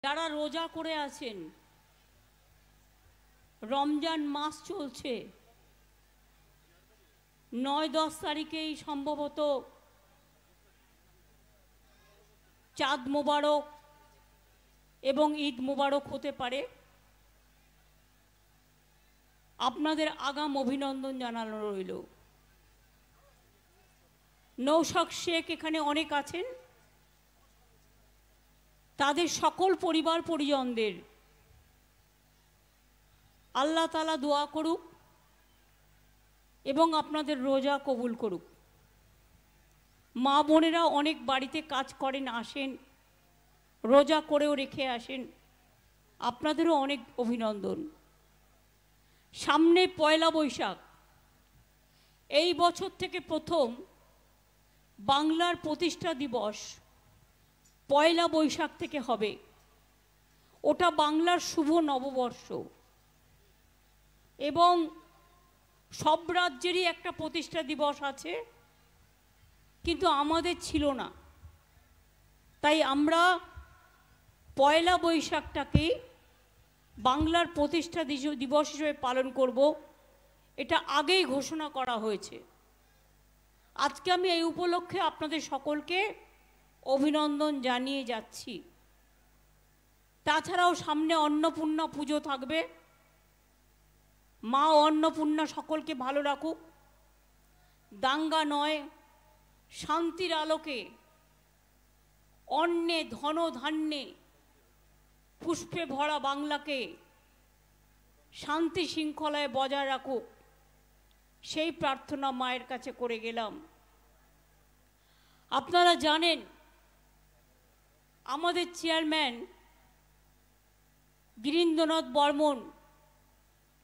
যারা রোজা করে আছেন, রমজান মাস চলছে, 9-10 তারিখেই সম্ভবত চাঁদ মোবারক এবং ঈদ মোবারক হতে পারে। আপনাদের আগাম অভিনন্দন জানানো রইল। নৌশাদ শেখ এখানে অনেক আছেন, তাদের সকল পরিবার পরিজনদের আল্লাহ তাআলা দোয়া করুক এবং আপনাদের রোজা কবুল করুক। মা বোনেরা অনেক বাড়িতে কাজ করেন, আসেন, রোজা করেও রেখে আসেন, আপনাদেরও অনেক অভিনন্দন। সামনে পয়লা বৈশাখ, এই বছর থেকে প্রথম বাংলার প্রতিষ্ঠা দিবস পয়লা বৈশাখ থেকে হবে। ওটা বাংলার শুভ নববর্ষ এবং সব রাজ্যেরই একটা প্রতিষ্ঠা দিবস আছে, কিন্তু আমাদের ছিল না। তাই আমরা পয়লা বৈশাখটাকে বাংলার প্রতিষ্ঠা দিবস হিসেবে পালন করব, এটা আগেই ঘোষণা করা হয়েছে। আজকে আমি এই উপলক্ষে আপনাদের সকলকে অভিনন্দন জানিয়ে যাচ্ছি। তাছাড়াও সামনে অন্নপূর্ণা পুজো থাকবে। মা অন্নপূর্ণা সকলকে ভালো রাখুক, দাঙ্গা নয়, শান্তির আলোকে, অন্নে ধন ধান্যে পুষ্পে ভরা বাংলাকে শান্তি শৃঙ্খলায় বজায় রাখুক, সেই প্রার্থনা মায়ের কাছে করে গেলাম। আপনারা জানেন আমাদের চেয়ারম্যান গিরীন্দ্রনাথ বর্মন,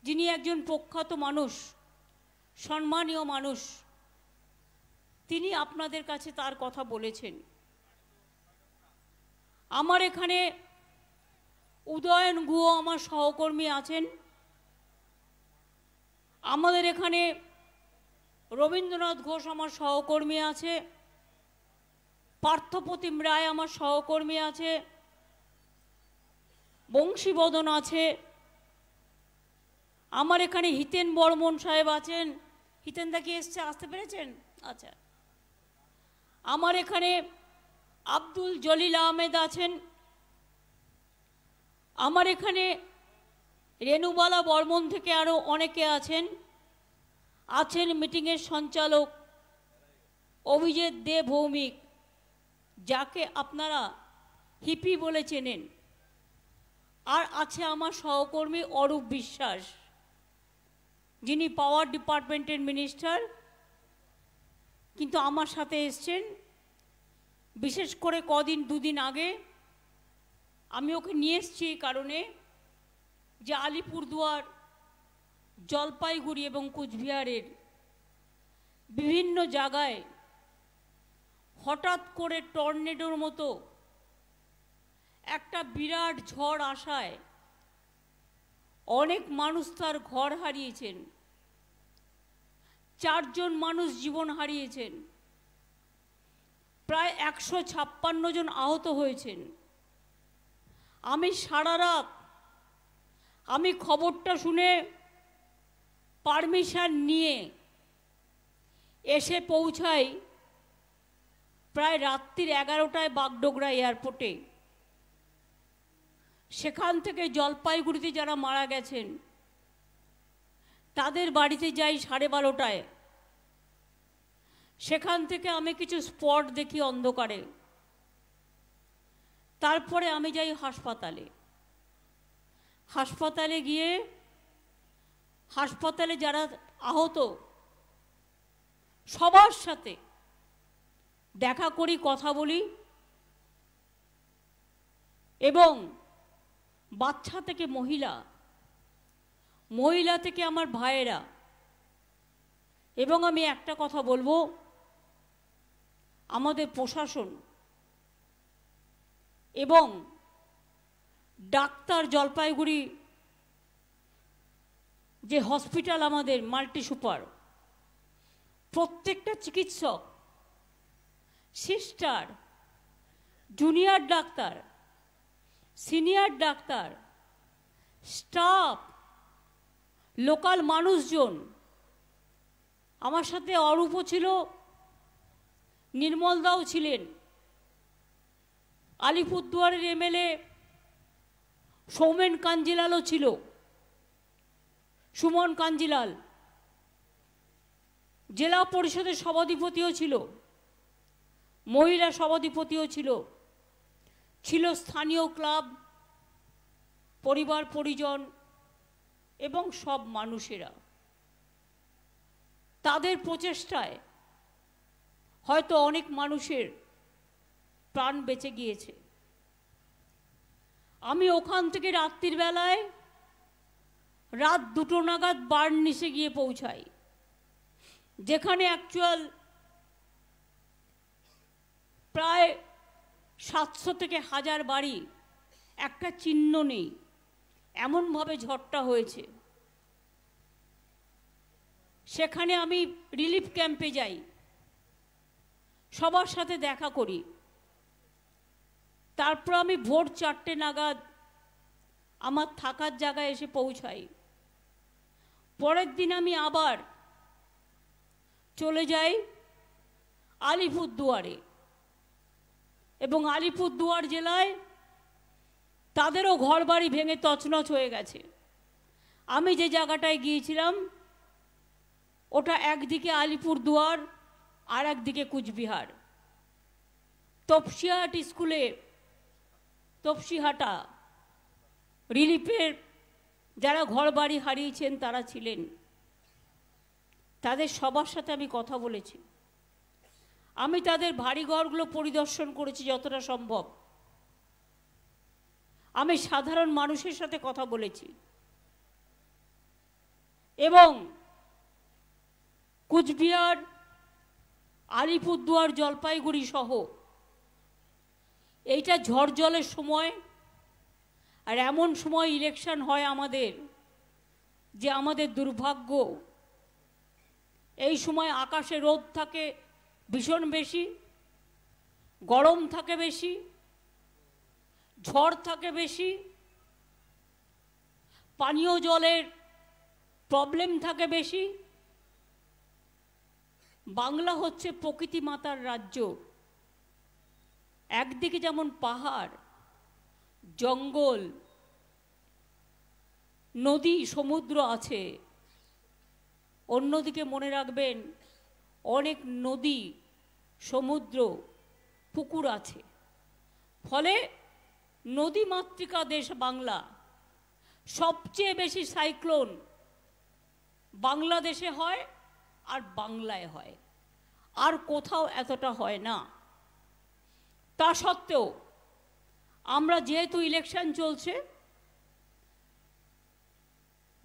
যিনি একজন প্রখ্যাত মানুষ, সম্মানীয় মানুষ, তিনি আপনাদের কাছে তার কথা বলেছেন। আমার এখানে উদয়ন গুহ আমার সহকর্মী আছেন, আমাদের এখানে রবীন্দ্রনাথ ঘোষ আমার সহকর্মী আছে, পার্থপ্রতিম রায় আমার সহকর্মী আছে, বংশীবদন আছে, আমার এখানে হিতেন বর্মন সাহেব আছেন। হিতেন দা কি এসছে, আসতে পেরেছেন? আচ্ছা। আমার এখানে আব্দুল জলিল আহমেদ আছেন, আমার এখানে রেণুবালা বর্মন থেকে আরও অনেকে আছেন। আছেন মিটিংয়ের সঞ্চালক অভিজিৎ দে ভৌমিক, যাকে আপনারা হিপি বলে চেনেন। আর আছে আমার সহকর্মী অরূপ বিশ্বাস, যিনি পাওয়ার ডিপার্টমেন্টের মিনিস্টার, কিন্তু আমার সাথে এসছেন। বিশেষ করে দুদিন আগে আমি ওকে নিয়ে এসছি এই কারণে যে আলিপুরদুয়ার, জলপাইগুড়ি এবং কুচবিহারের বিভিন্ন জায়গায় হঠাৎ করে টর্নেডোর মতো একটা বিরাট ঝড় আসায় অনেক মানুষ তার ঘর হারিয়েছেন, 4 জন মানুষ জীবন হারিয়েছেন, প্রায় 156 জন আহত হয়েছেন। আমি সারা রাত আমি খবরটা শুনে পারমিশন নিয়ে এসে পৌঁছাই প্রায় রাত্রির 11টায় বাগডোগরা এয়ারপোর্টে। সেখান থেকে জলপাইগুড়িতে যারা মারা গেছেন তাদের বাড়িতে যাই 12:30টায়। সেখান থেকে আমি কিছু স্পট দেখি অন্ধকারে, তারপরে আমি যাই হাসপাতালে। হাসপাতালে গিয়ে হাসপাতালে যারা আহত সবার সাথে দেখা করি, কথা বলি, এবং বাচ্চা থেকে মহিলা থেকে আমার ভাইয়েরা। এবং আমি একটা কথা বলবো, আমাদের প্রশাসন এবং ডাক্তার, জলপাইগুড়ি যে হসপিটাল আমাদের মাল্টি সুপার, প্রত্যেকটা চিকিৎসক, sister, junior doctor senior doctor, staff, local মানুষজন, আমার সাথে অরূপও ছিল, নির্মল দাও ছিলেন, আলিপুরদুয়ারের এমএলএ সৌমেন কাঞ্জিলালও ছিল, সুমন কাঞ্জিলাল, জেলা পরিষদের সভাধিপতিও ছিল, মহিলা সভাধিপতিও ছিল, ছিল স্থানীয় ক্লাব, পরিবার পরিজন এবং সব মানুষেরা। তাদের প্রচেষ্টায় হয়তো অনেক মানুষের প্রাণ বেঁচে গিয়েছে। আমি ওখান থেকে রাত্রির বেলায় রাত 2টো নাগাদ বার্নিসে গিয়ে পৌঁছাই, যেখানে অ্যাকচুয়াল প্রায় 700 থেকে 1000 বাড়ি, একটা চিহ্ন নেই, এমনভাবে ঝড়টা হয়েছে। সেখানে আমি রিলিফ ক্যাম্পে যাই, সবার সাথে দেখা করি। তারপর আমি ভোর 4টে নাগাদ আমার থাকার জায়গায় এসে পৌঁছাই। পরের দিন আমি আবার চলে যাই আলিপুরদুয়ারে, এবং আলিপুরদুয়ার জেলায় তাদেরও ঘরবাড়ি ভেঙে তছনছ হয়ে গেছে। আমি যে জায়গাটায় গিয়েছিলাম ওটা একদিকে আলিপুরদুয়ার আর একদিকে কুচবিহার। তপসিহাট স্কুলে, তপসিহাটা রিলিফের যারা ঘরবাড়ি হারিয়েছেন তারা ছিলেন, তাদের সবার সাথে আমি কথা বলেছি। আমি তাদের বাড়িঘরগুলো পরিদর্শন করেছি যতটা সম্ভব। আমি সাধারণ মানুষের সাথে কথা বলেছি, এবং কুচবিহার, আলিপুরদুয়ার, জলপাইগুড়ি সহ এইটা ঝড় জলের সময়, আর এমন সময় ইলেকশন হয় আমাদের, যে আমাদের দুর্ভাগ্য এই সময় আকাশে রোদ থাকে ভীষণ বেশি, গরম থাকে বেশি, ঝড় থাকে বেশি, পানীয় জলের প্রবলেম থাকে বেশি। বাংলা হচ্ছে প্রকৃতি মাতার রাজ্য। একদিকে যেমন পাহাড়, জঙ্গল, নদী, সমুদ্র আছে, অন্যদিকে মনে রাখবেন অনেক নদী, সমুদ্র, পুকুর আছে। ফলে নদীমাতৃকা দেশ বাংলা। সবচেয়ে বেশি সাইক্লোন বাংলাদেশে হয় আর বাংলায় হয়, আর কোথাও এতটা হয় না। তা সত্ত্বেও আমরা যেহেতু ইলেকশন চলছে,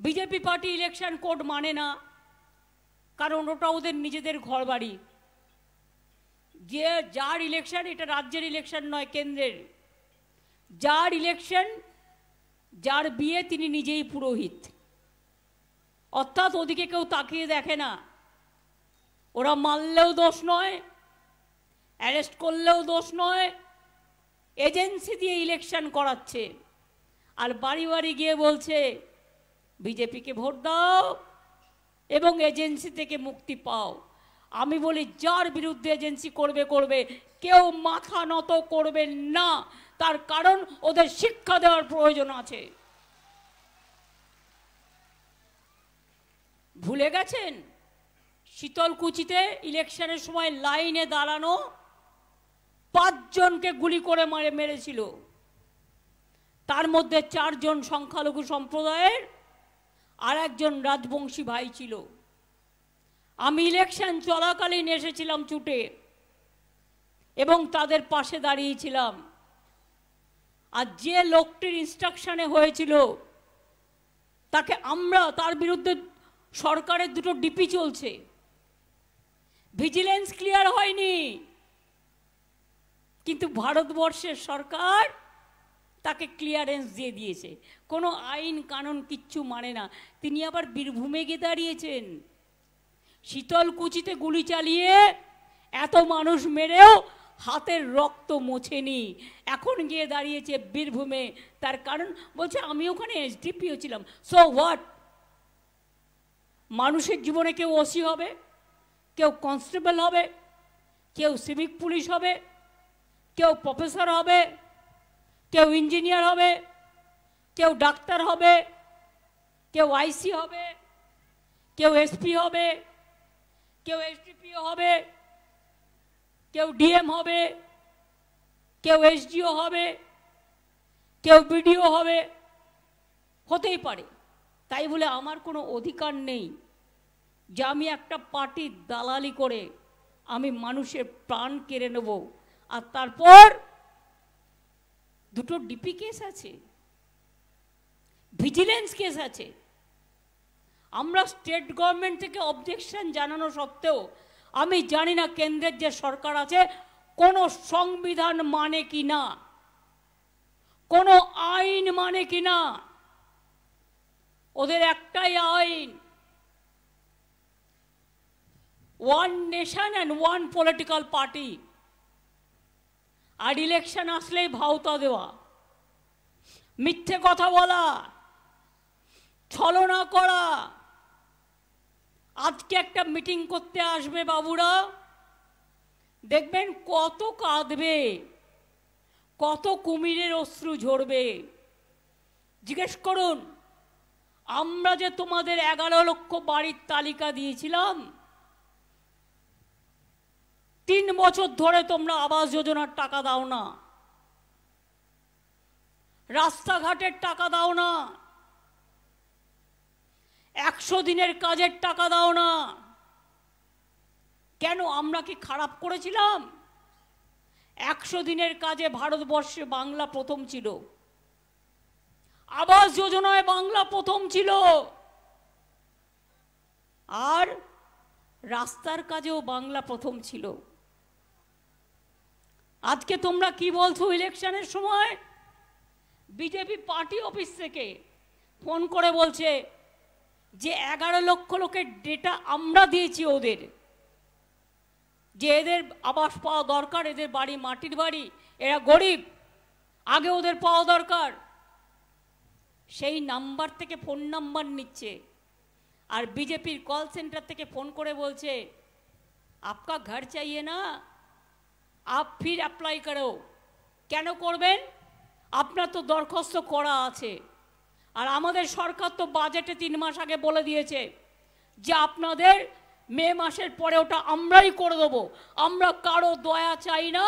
বিজেপি পার্টি ইলেকশন কোড মানে না, কারণ ওটা ওদের নিজেদের ঘরবাড়ি। যে যার ইলেকশন, এটা রাজ্যের ইলেকশন নয়, কেন্দ্রের। যার ইলেকশন, যার বিয়ে, তিনি নিজেই পুরোহিত, অর্থাৎ ওদিকে কেউ তাকিয়ে দেখে না। ওরা মারলেও দোষ নয়, অ্যারেস্ট করলেও দোষ নয়, এজেন্সি দিয়ে ইলেকশন করাচ্ছে, আর বাড়ি বাড়ি গিয়ে বলছে বিজেপিকে ভোট দাও এবং এজেন্সি থেকে মুক্তি পাও। আমি বলি যার বিরুদ্ধে এজেন্সি করবে করবে, কেউ মাথা নত করবে না, তার কারণ ওদের শিক্ষা দেওয়ার প্রয়োজন আছে। ভুলে গেছেন শীতলকুচিতে ইলেকশনের সময় লাইনে দাঁড়ানো 5 জনকে গুলি করে মেরেছিল, তার মধ্যে 4 জন সংখ্যালঘু সম্প্রদায়ের, আর একজন রাজবংশী ভাই ছিল। আমি ইলেকশন চলাকালীন এসেছিলাম ছুটে, এবং তাদের পাশে দাঁড়িয়েছিলাম। আর যে লোকটির ইনস্ট্রাকশনে হয়েছিল তাকে আমরা, তার বিরুদ্ধে সরকারের 2টো ডিপি চলছে, ভিজিলেন্স ক্লিয়ার হয়নি, কিন্তু ভারতবর্ষের সরকার তাকে ক্লিয়ারেন্স দিয়ে দিয়েছে। কোনো আইন কানুন কিচ্ছু মানে না। তিনি আবার বীরভূমে গিয়ে দাঁড়িয়েছেন। শীতলকুচিতে গুলি চালিয়ে এত মানুষ মেরেও হাতের রক্ত মোছেনি, এখন গিয়ে দাঁড়িয়েছে বীরভূমে। তার কারণ বলছে আমি ওখানে এসডিপিও ছিলাম। So what? মানুষের জীবনে কেউ ওসি হবে, কেউ কনস্টেবল হবে, কেউ সিভিক পুলিশ হবে, কেউ প্রফেসর হবে, কেউ ইঞ্জিনিয়ার হবে, কেউ ডাক্তার হবে, কেউ আইসি হবে, কেউ এসপি হবে, কেউ এসডিপিও হবে, কেউ ডিএম হবে, কেউ এসডিও হবে, কেউ বিডিও হবে, হতেই পারে। তাই বলে আমার কোনো অধিকার নেই যে আমি একটা পার্টির দালালি করে আমি মানুষের প্রাণ কেড়ে নেব। আর তারপর দুটো ডিপি কেস আছে, ভিজিলেন্স কেস আছে। আমরা স্টেট গভর্নমেন্ট থেকে অবজেকশন জানানো সত্ত্বেও আমি জানি না কেন্দ্রের যে সরকার আছে কোনো সংবিধান মানে কি না, কোনো আইন মানে কি না। ওদের একটাই আইন, one nation and one political party. আর ইলেকশন আসলেই ভাওতা দেওয়া, মিথ্যে কথা বলা, ছলনা করা। আজকে একটা মিটিং করতে আসবে বাবুরা, দেখবেন কত কাঁদবে, কত কুমিরের অশ্রু ঝরবে। জিজ্ঞেস করুন, আমরা যে তোমাদের 11 লক্ষ বাড়ির তালিকা দিয়েছিলাম, 3 বছর ধরে তোমরা আবাস যোজনার টাকা দাও না, রাস্তাঘাটের টাকা দাও না, 100 দিনের কাজের টাকা দাও না। কেন? আমরা কি খারাপ করেছিলাম? 100 দিনের কাজে ভারতবর্ষে বাংলা প্রথম ছিল, আবাস যোজনায় বাংলা প্রথম ছিল, আর রাস্তার কাজেও বাংলা প্রথম ছিল। আজকে তোমরা কি বলছো? ইলেকশনের সময় বিজেপি পার্টি অফিস থেকে ফোন করে বলছে যে 11 লক্ষ লোকের ডেটা আমরা দিয়েছি ওদের, যে এদের আবাস পাওয়া দরকার, এদের বাড়ি মাটির বাড়ি, এরা গরিব, আগে ওদের পাওয়া দরকার। সেই নাম্বার থেকে ফোন নাম্বার নিচ্ছে, আর বিজেপির কল সেন্টার থেকে ফোন করে বলছে আপকা ঘর চাইয়ে না, আপ ফির অ্যাপ্লাই করো। কেন করবেন? আপনার তো দরখাস্ত করা আছে। আর আমাদের সরকার তো বাজেটে 3 মাস আগে বলে দিয়েছে যে আপনাদের মে মাসের পরে ওটা আমরাই করে দেবো। আমরা কারো দয়া চাই না,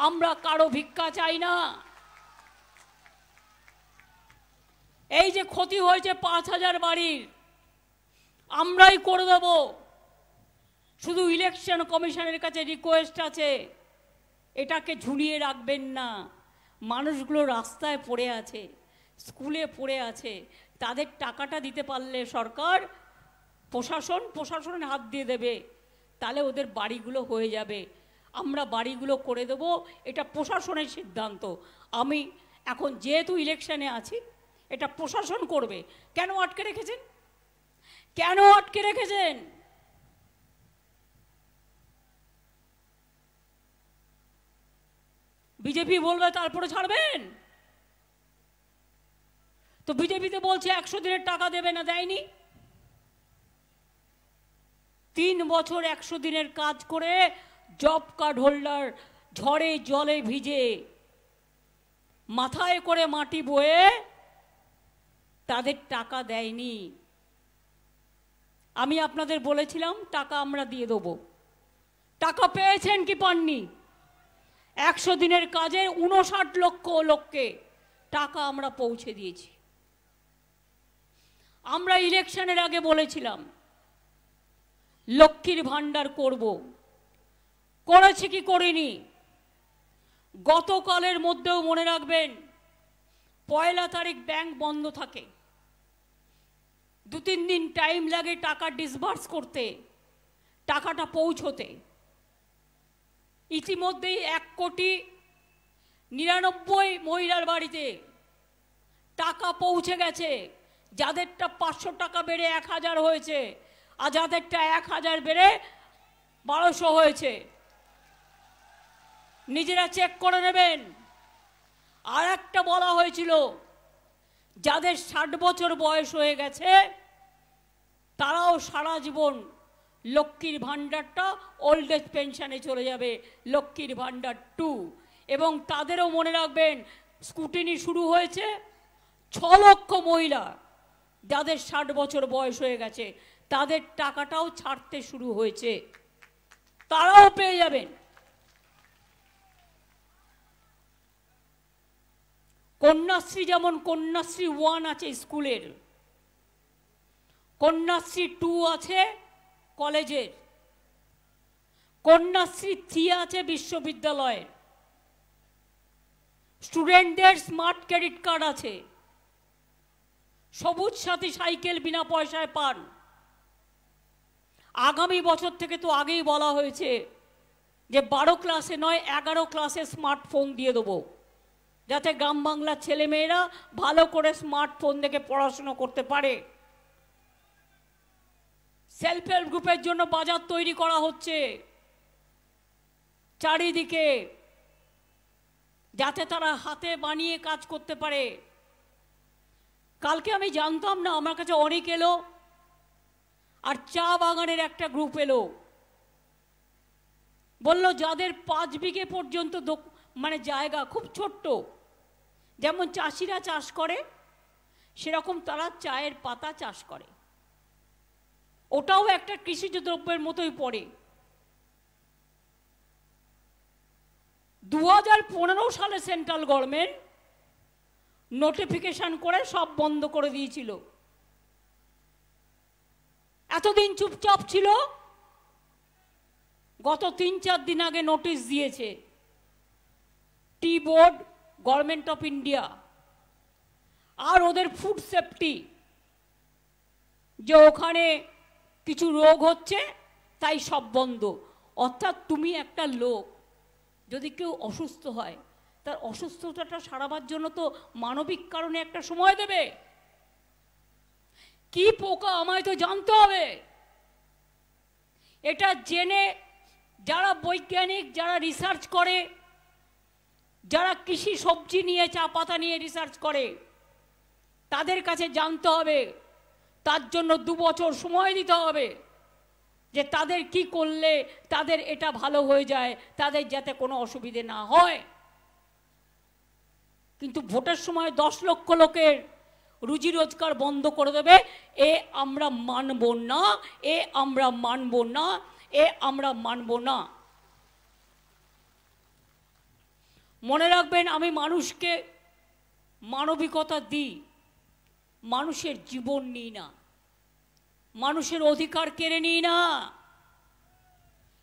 আমরা কারো ভিক্ষা চাই না। এই যে ক্ষতি হয়েছে 5000 বাড়ির, আমরাই করে দেব। শুধু ইলেকশন কমিশনের কাছে রিকোয়েস্ট আছে, এটাকে ঝুলিয়ে রাখবেন না। মানুষগুলো রাস্তায় পড়ে আছে, স্কুলে পড়ে আছে, তাদের টাকাটা দিতে পারলে সরকার, প্রশাসনের হাত দিয়ে দেবে, তাহলে ওদের বাড়িগুলো হয়ে যাবে। আমরা বাড়িগুলো করে দেব, এটা প্রশাসনের সিদ্ধান্ত। আমি এখন যেহেতু ইলেকশনে আছি, এটা প্রশাসন করবে। কেন আটকে রেখেছেন? কেন আটকে রেখেছেন? বিজেপি বলবে তারপরে ছাড়বেন? তো বিজেপিতে বলছে 100 দিনের টাকা দেবে না, দেয়নি। 3 বছর 100 দিনের কাজ করে জব কার্ড হোল্ডার ঝড়ে জলে ভিজে মাথায় করে মাটি বয়ে তাদের টাকা দেয়নি। আমি আপনাদের বলেছিলাম টাকা আমরা দিয়ে দেবো। টাকা পেয়েছেন কি পাননি? 100 দিনের কাজে 59 লক্ষ লোককে টাকা আমরা পৌঁছে দিয়েছি। আমরা ইলেকশনের আগে বলেছিলাম লক্ষ্মীর ভান্ডার করব, করেছি কি করিনি? গতকালের মধ্যেও মনে রাখবেন, 1 তারিখ ব্যাংক বন্ধ থাকে, 2-3 দিন টাইম লাগে টাকা ডিসবার্স করতে, টাকাটা পৌঁছতে। ইতিমধ্যেই 1,99,00,000 মহিলার বাড়িতে টাকা পৌঁছে গেছে। যাদেরটা 500 টাকা বেড়ে 1000 হয়েছে, আর যাদেরটা 1000 বেড়ে 1200 হয়েছে। নিজেরা চেক করে নেবেন। আর একটা বলা হয়েছিল, যাদের 60 বছর বয়স হয়ে গেছে তারাও সারা জীবন লক্ষ্মীর ভাণ্ডারটা ওল্ড এজ পেনশনে চলে যাবে, লক্ষ্মীর ভাণ্ডার 2। এবং তাদেরও মনে রাখবেন, স্কুটিনি শুরু হয়েছে, 6 লক্ষ মহিলা যাদের 60 বছর বয়স হয়ে গেছে তাদের টাকাটাও ছাড়তে শুরু হয়েছে, তারাও পেয়ে যাবেন। কন্যাশ্রী, যেমন কন্যাশ্রী 1 আছে স্কুলের, কন্যাশ্রী 2 আছে কলেজের, কন্যাশ্রী 3 আছে বিশ্ববিদ্যালয়ের, স্টুডেন্টদের স্মার্ট ক্রেডিট কার্ড আছে, সবুজ সাথী সাইকেল বিনা পয়সায় পান। আগামী বছর থেকে তো আগেই বলা হয়েছে যে 12 ক্লাসে নয় 11 ক্লাসে স্মার্টফোন দিয়ে দেবো, যাতে গ্রাম বাংলার ছেলেমেয়েরা ভালো করে স্মার্টফোন দেখে পড়াশোনা করতে পারে। সেলফ হেল্প গ্রুপের জন্য বাজার তৈরি করা হচ্ছে চারিদিকে, যাতে তারা হাতে বানিয়ে কাজ করতে পারে। কালকে আমি জানতাম না, আমার কাছে অনেক এলো, আর চা বাগানের একটা গ্রুপ এলো, বলল যাদের 5 বিঘে পর্যন্ত মানে জায়গা খুব ছোট্ট, যেমন চাষিরা চাষ করে সেরকম তারা চায়ের পাতা চাষ করে, ওটাও একটা কৃষিজ দ্রব্যের মতোই পড়ে। 2015 সালে সেন্ট্রাল গভর্নমেন্ট নোটিফিকেশন করে সব বন্ধ করে দিয়েছিল। এতদিন চুপচাপ ছিল, গত 3-4 দিন আগে নোটিশ দিয়েছে tea board, government of India আর ওদের ফুড সেফটি, যে ওখানে কিছু রোগ হচ্ছে তাই সব বন্ধ। অর্থাৎ তুমি একটা লোক যদি কেউ অসুস্থ হয়, তার অসুস্থতাটা সারাবার জন্য তো মানবিক কারণে একটা সময় দেবে। কি পোকা আমায় তো জানতে হবে। এটা জেনে যারা বৈজ্ঞানিক, যারা রিসার্চ করে, যারা কৃষি সবজি নিয়ে, চা পাতা নিয়ে রিসার্চ করে, তাদের কাছে জানতে হবে, তার জন্য 2 বছর সময় দিতে হবে, যে তাদের কি করলে তাদের এটা ভালো হয়ে যায়, তাদের যাতে কোনো অসুবিধে না হয়। কিন্তু ভোটের সময় 10 লক্ষ লোকের রুজি রোজগার বন্ধ করে দেবে, এ আমরা মানব না, এ আমরা মানব না, এ আমরা মানব না। মনে রাখবেন, আমি মানুষকে মানবিকতা দিই, মানুষের জীবন নিই না, মানুষের অধিকার কেড়ে নিই না।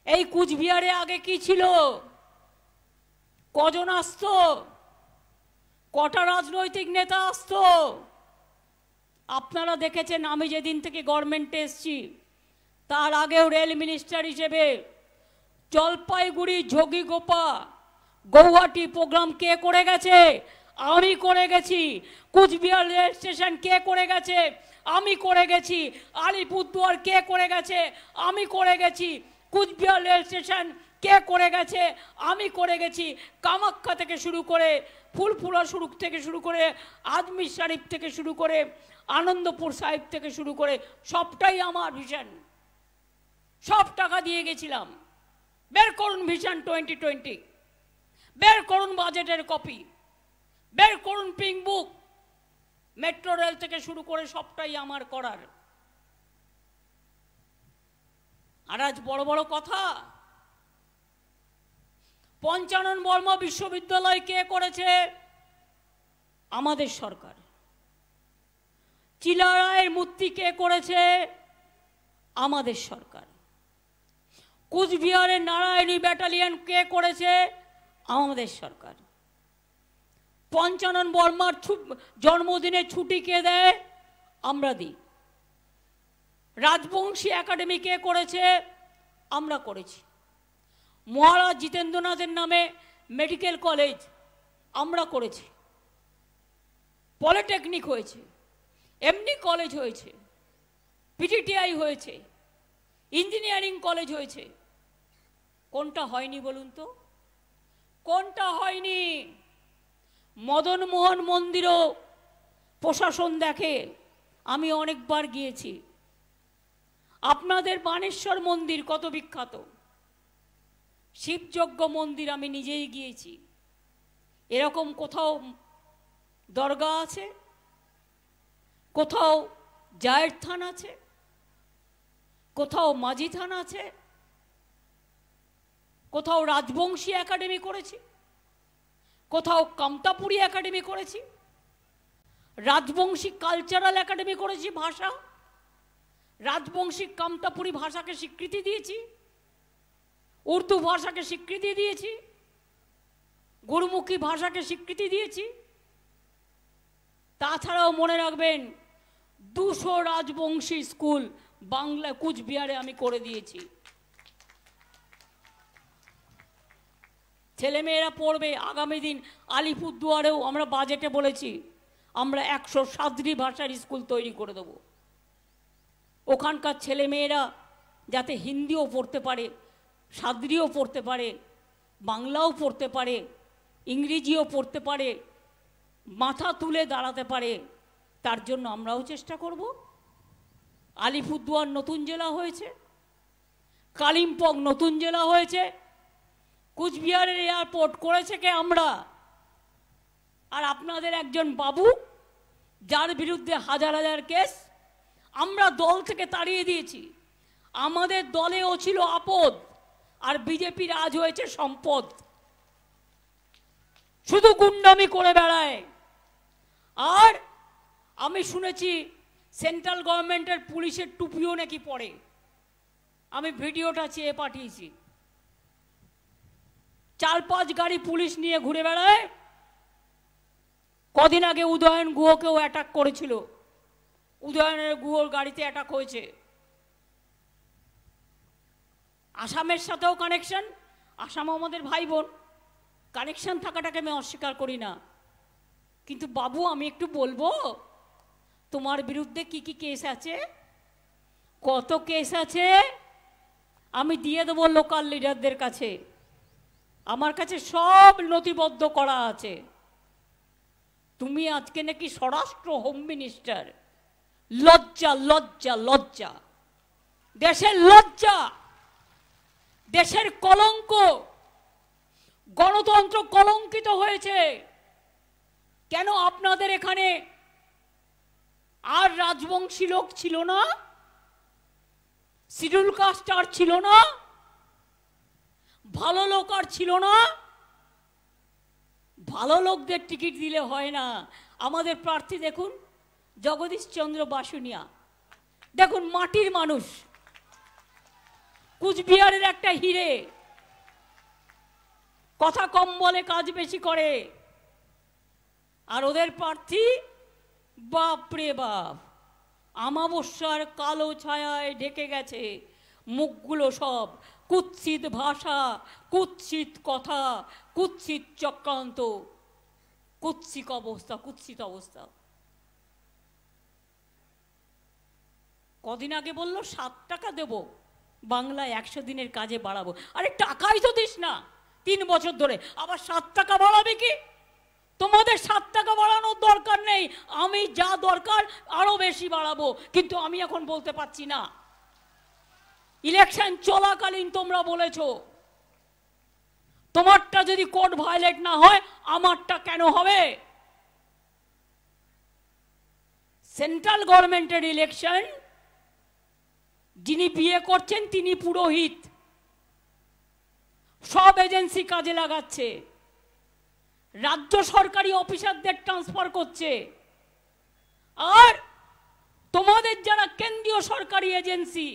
এই কুচবিহারে আগে কি ছিল? কজন আসতো? কটা রাজনৈতিক নেতা আসতো? আপনারা দেখেছেন, আমি যেদিন থেকে গভর্নমেন্টে এসছি তার আগেও রেল মিনিস্টার হিসেবে জলপাইগুড়ি, যোগীগোপা, গৌহাটি প্রোগ্রাম কে করে গেছে? আমি করে গেছি। কুচবিহার রেল স্টেশন কে করে গেছে? আমি করে গেছি। আলিপুরদুয়ার কে করে গেছে? আমি করে গেছি। কুচবিহার রেল স্টেশন কে করে গেছে? আমি করে গেছি। কামাখ্যা থেকে শুরু করে, ফুলপুরা থেকে শুরু করে, আজমির শরীফ থেকে শুরু করে, আনন্দপুর সাহিব থেকে শুরু করে, সবটাই আমার ভিশন। সব টাকা দিয়ে গেছিলাম। বের করুন ভিশন 2020, বের করুন বাজেটের কপি, বের করুন পিঙ্ক বুক। মেট্রো রেল থেকে শুরু করে সবটাই আমার করার। আর আজ বড় বড় কথা। পঞ্চানন বর্মা বিশ্ববিদ্যালয় কে করেছে? আমাদের সরকার। চিলারায়ের মূর্তি কে করেছে? আমাদের সরকার। কুচবিহারের নারায়ণী ব্যাটালিয়ন কে করেছে? আমাদের সরকার। পঞ্চানন বর্মার জন্মদিনে ছুটি কে দেয়? আমরা দিই। রাজবংশী একাডেমি কে করেছে? আমরা করেছি। মহারাজ জিতেন্দ্রনাথের নামে মেডিকেল কলেজ আমরা করেছি। পলিটেকনিক হয়েছে, এমনি কলেজ হয়েছে, পিটিটিআই হয়েছে, ইঞ্জিনিয়ারিং কলেজ হয়েছে। কোনটা হয়নি বলুন তো? কোনটা হয়নি? মদন মোহন মন্দিরও প্রশাসন দেখে, আমি অনেকবার গিয়েছি। আপনাদের বানেশ্বর মন্দির কত বিখ্যাত, শিবযজ্ঞ মন্দির আমি নিজেই গিয়েছি। এরকম কোথাও দরগা আছে? কোথাও জায়ের থান আছে? কোথাও মাঝি থান আছে? কোথাও রাজবংশী একাডেমি করেছি, কোথাও কামতাপুরী একাডেমি করেছি, রাজবংশী কালচারাল একাডেমি করেছি, ভাষা রাজবংশী কামতাপুরী ভাষাকে স্বীকৃতি দিয়েছি, উর্দু ভাষাকে স্বীকৃতি দিয়েছি, গুরুমুখী ভাষাকে স্বীকৃতি দিয়েছি। তাছাড়াও মনে রাখবেন 200 রাজবংশী স্কুল বাংলা কুচবিহারে আমি করে দিয়েছি। ছেলেমেয়েরা পড়বে আগামী দিন। আলিপুরদুয়ারেও আমরা বাজেটে বলেছি আমরা 100 সাদ্রি ভাষার স্কুল তৈরি করে দেব। ওখানকার ছেলেমেয়েরা যাতে হিন্দিও পড়তে পারে, সাদ্রিও পড়তে পারে, বাংলাও পড়তে পারে, ইংরেজিও পড়তে পারে, মাথা তুলে দাঁড়াতে পারে, তার জন্য আমরাও চেষ্টা করব। আলিপুরদুয়ার নতুন জেলা হয়েছে, কালিম্পং নতুন জেলা হয়েছে, কুচবিহারের এয়ারপোর্ট করেছে কে? আমরা। আর আপনাদের একজন বাবু যার বিরুদ্ধে হাজার হাজার কেস, আমরা দল থেকে তাড়িয়ে দিয়েছি। আমাদের দলেও ছিল আপদ, আর বিজেপির আজ হয়েছে সম্পদ। শুধু গুন্ডামি করে বেড়ায়। আর আমি শুনেছি সেন্ট্রাল গভর্নমেন্টের পুলিশের টুপিও নাকি পরে। আমি ভিডিওটা চেয়ে পাঠিয়েছি। 4-5 গাড়ি পুলিশ নিয়ে ঘুরে বেড়ায়। কদিন আগে উদয়ন গুহকেও অ্যাটাক করেছিল, উদয়নের গুহর গাড়িতে অ্যাটাক হয়েছে। আসামের সাথেও কানেকশন, আসাম আমাদের ভাই বোন, কানেকশন থাকাটাকে আমি অস্বীকার করি না। কিন্তু বাবু আমি একটু বলবো তোমার বিরুদ্ধে কি কি কেস আছে, কত কেস আছে আমি দিয়ে দেবো লোকাল লিডারদের কাছে। আমার কাছে সব নথিবদ্ধ করা আছে। তুমি আজকে নাকি স্বরাষ্ট্র হোম মিনিস্টার। লজ্জা লজ্জা লজ্জা, দেশের লজ্জা, দেশের কলঙ্ক। গণতন্ত্র কলঙ্কিত হয়েছে। কেন আপনাদের এখানে আর রাজবংশী লোক ছিল না? শিডিউল কাস্ট আর ছিল না? ভালো লোক আর ছিল না? ভালো লোকদের টিকিট দিলে হয় না। আমাদের প্রার্থী দেখুন, জগদীশ চন্দ্র বাসুনিয়া, দেখুন মাটির মানুষ, কুচবিহারের একটা হিরে, কথা কম বলে কাজ বেশি করে। আর ওদের প্রার্থী বাপরে বাপ, আমাবস্যার কালো ছায়ায় ঢেকে গেছে মুখগুলো সব। কুৎসিত ভাষা, কুৎসিত কথা, কুৎসিত চক্রান্ত, কুৎসিত অবস্থা, কুৎসিত অবস্থা। কদিন আগে বললো 7 টাকা দেব বাংলায় 100 দিনের কাজে বাড়াবো। আরে টাকাই তো দিস না 3 বছর ধরে, আবার 7 টাকা বাড়াবে কি? তোমাদের 7 টাকা বাড়ানোর দরকার নেই, আমি যা দরকার আরো বেশি বাড়াবো, কিন্তু আমি এখন বলতে পারছি না। ইলেকশন চলাকালীন তোমরা বলেছো তোমারটা যদি কোড ভায়োলেট না হয় আমারটা কেন হবে? সেন্ট্রাল গভর্নমেন্টের ইলেকশন, যিনি বিয়ে করছেন তিনি পুরোহিত, সব এজেন্সি কাজে লাগাচ্ছে, রাজ্য সরকারি অফিসারদের ট্রান্সফার করছে। আর তোমাদের যারা কেন্দ্রীয় সরকারি এজেন্সি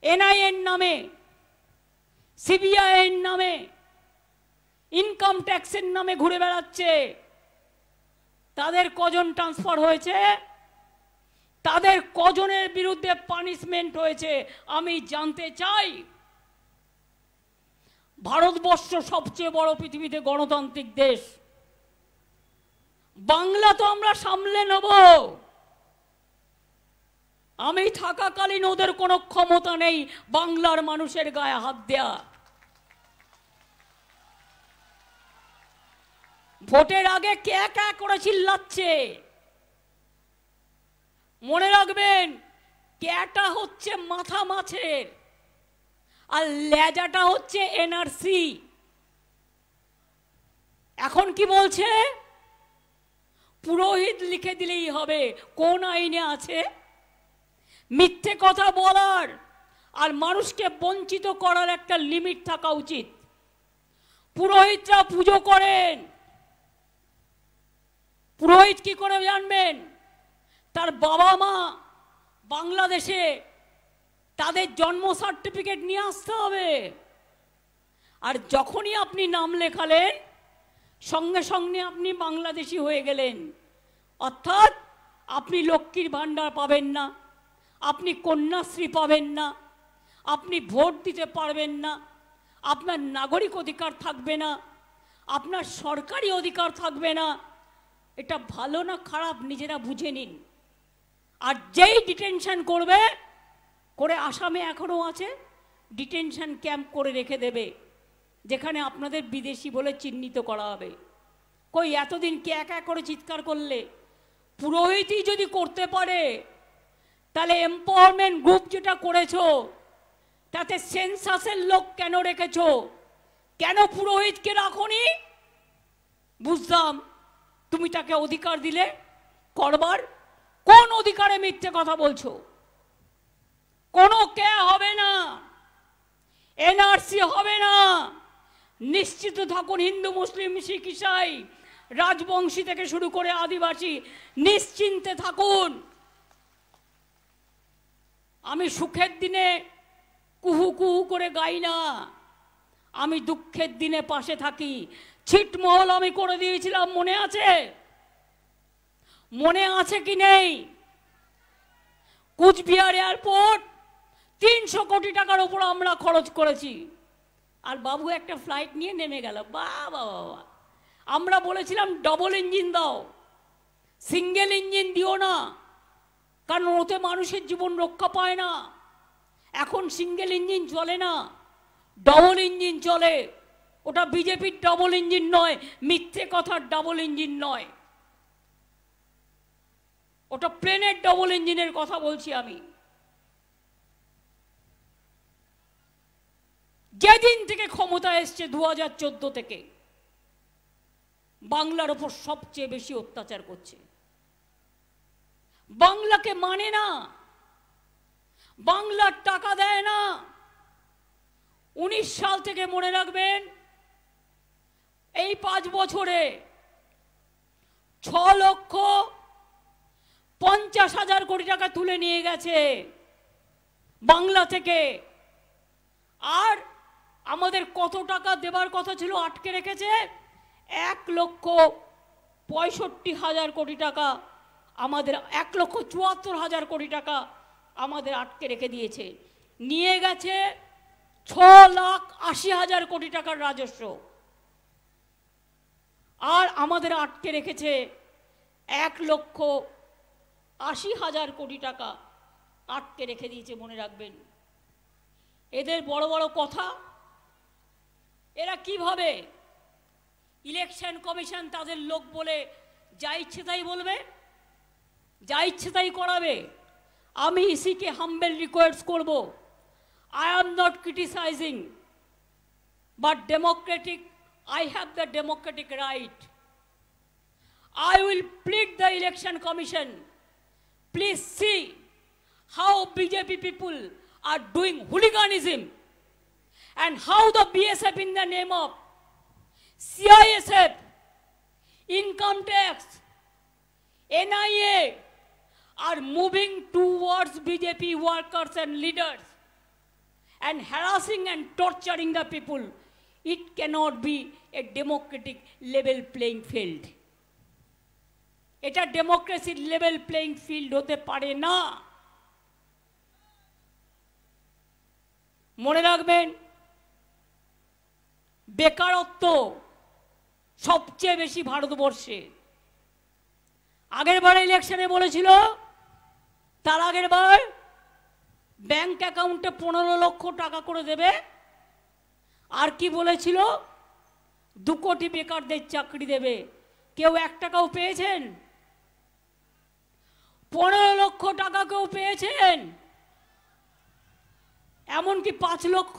এনআইএর নামে, সিবিআই এর নামে, ইনকাম ট্যাক্সের নামে ঘুরে বেড়াচ্ছে, তাদের কজন ট্রান্সফার হয়েছে? তাদের কজনের বিরুদ্ধে পানিশমেন্ট হয়েছে আমি জানতে চাই। ভারতবর্ষ সবচেয়ে বড় পৃথিবীতে গণতান্ত্রিক দেশ, বাংলা তো আমরা সামলে নেব। আমি থাকাকালীন ওদের কোনো ক্ষমতা নেই বাংলার মানুষের গায়ে হাত দেয়া। ভোটের আগে কে কে করে চিল্লাচ্ছে। মনে রাখবেন, ক্যাটা হচ্ছে মাথা মাছের আর লেজাটা হচ্ছে এনআরসি। এখন কি বলছে? পুরোহিত লিখে দিলেই হবে। কোন আইনে আছে? মিথ্যে কথা বলার আর মানুষকে বঞ্চিত করার একটা লিমিট থাকা উচিত। পুরোহিতরা পুজো করেন, পুরোহিত কি করে জানবেন? তার বাবা মা বাংলাদেশে, তাদের জন্ম সার্টিফিকেট নিয়ে আসতে হবে। আর যখনই আপনি নাম লেখালেন, সঙ্গে সঙ্গে আপনি বাংলাদেশি হয়ে গেলেন। অর্থাৎ আপনি লক্ষ্মীর ভাণ্ডার পাবেন না, আপনি কন্যাশ্রী পাবেন না, আপনি ভোট দিতে পারবেন না, আপনার নাগরিক অধিকার থাকবে না, আপনার সরকারি অধিকার থাকবে না। এটা ভালো না খারাপ নিজেরা বুঝে নিন। আর যেই ডিটেনশন করবে, করে আসামে এখনও আছে, ডিটেনশন ক্যাম্প করে রেখে দেবে, যেখানে আপনাদের বিদেশি বলে চিহ্নিত করা হবে। কই এতদিন কে একা করে চিৎকার করলে? পুরোহিতই যদি করতে পারে, তাহলে এম্পাওয়ারমেন্ট গ্রুপ যেটা করেছো, তাতে সেন্সাসের লোক কেন রেখেছো? কেন পুরোহিতকে রাখোনি? বুঝতাম তুমি তাকে অধিকার দিলে করবার। কোন অধিকারে মিথ্যে কথা বলছো? কোনো কে হবে না, এনআরসি হবে না। নিশ্চিত থাকুন, হিন্দু মুসলিম শিখ ইসাই, রাজবংশী থেকে শুরু করে আদিবাসী, নিশ্চিন্তে থাকুন। আমি সুখের দিনে কুহু কুহু করে গাই না, আমি দুঃখের দিনে পাশে থাকি। ছিটমহল আমি করে দিয়েছিলাম, মনে আছে? মনে আছে কি নেই? কুচবিহার এয়ারপোর্ট 300 কোটি টাকার উপর আমরা খরচ করেছি। আর বাবু একটা ফ্লাইট নিয়ে নেমে গেল। বাবা বাবা, আমরা বলেছিলাম ডবল ইঞ্জিন দাও, সিঙ্গেল ইঞ্জিন দিও না, কারণ ওতে মানুষের জীবন রক্ষা পায় না। এখন সিঙ্গেল ইঞ্জিন চলে না, ডবল ইঞ্জিন চলে। ওটা বিজেপির ডবল ইঞ্জিন নয়, মিথ্যে কথার ডবল ইঞ্জিন নয়, ওটা প্লেনের ডবল ইঞ্জিনের কথা বলছি আমি। যেদিন থেকে ক্ষমতা এসছে 2014 থেকে, বাংলার ওপর সবচেয়ে বেশি অত্যাচার করছে। বাংলাকে মানে না, বাংলার টাকা দেয় না। 19 সাল থেকে মনে রাখবেন, এই 5 বছরে 6,50,000 কোটি টাকা তুলে নিয়ে গেছে বাংলা থেকে। আর আমাদের কত টাকা দেবার কথা ছিল আটকে রেখেছে? 1,65,000 কোটি টাকা আমাদের, 1,74,000 কোটি টাকা আমাদের আটকে রেখে দিয়েছে। নিয়ে গেছে 6,80,000 কোটি টাকার রাজস্ব। আর আমাদের আটকে রেখেছে 1,80,000 কোটি টাকা আটকে রেখে দিয়েছে, মনে রাখবেন। এদের বড় বড় কথা। এরা কিভাবে ইলেকশন কমিশন তাদের লোক বলে যা ইচ্ছে তাই বলবে, যা ইচ্ছে তাই করাবে। আমি ইসিকে হাম্বেল রিকোয়েস্ট করব, I am not criticizing, but I have the democratic right. I will plead the election commission. Please see how BJP people are doing hooliganism and how the BSF in the name of CISF, income tax, NIA are moving towards BJP workers and leaders and harassing and torturing the people. It cannot be a democratic level playing field. এটা ডেমোক্রেসির level playing field হতে পারে না। মনে রাখবেন, বেকারত্ব সবচেয়ে বেশি ভারতবর্ষে। আগের বার ইলেকশনে বলেছিল, তার আগের বার ব্যাংক অ্যাকাউন্টে 15 লক্ষ টাকা করে দেবে। আর কি বলেছিল? 2 কোটি বেকারদের চাকরি দেবে, কেউ 1 টাকাও পেয়েছেন? 15 লক্ষ টাকা কেউ পেয়েছেন? এমনকি 5 লক্ষ,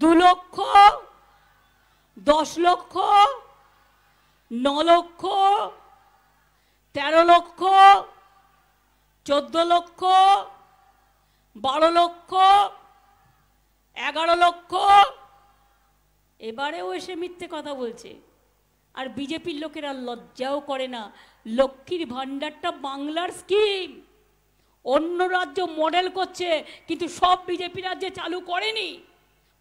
2 লক্ষ, 10 লক্ষ, 9 লক্ষ, 13 লক্ষ, 14 লক্ষ, 12 লক্ষ, 11 লক্ষ। এবারেও এসে মিথ্যে কথা বলছে। আর বিজেপির লোকেরা লজ্জাও করে না। লক্ষ্মীর ভাণ্ডারটা বাংলার স্কিম, অন্য রাজ্য মডেল করছে, কিন্তু সব বিজেপি রাজ্যে চালু করেনি,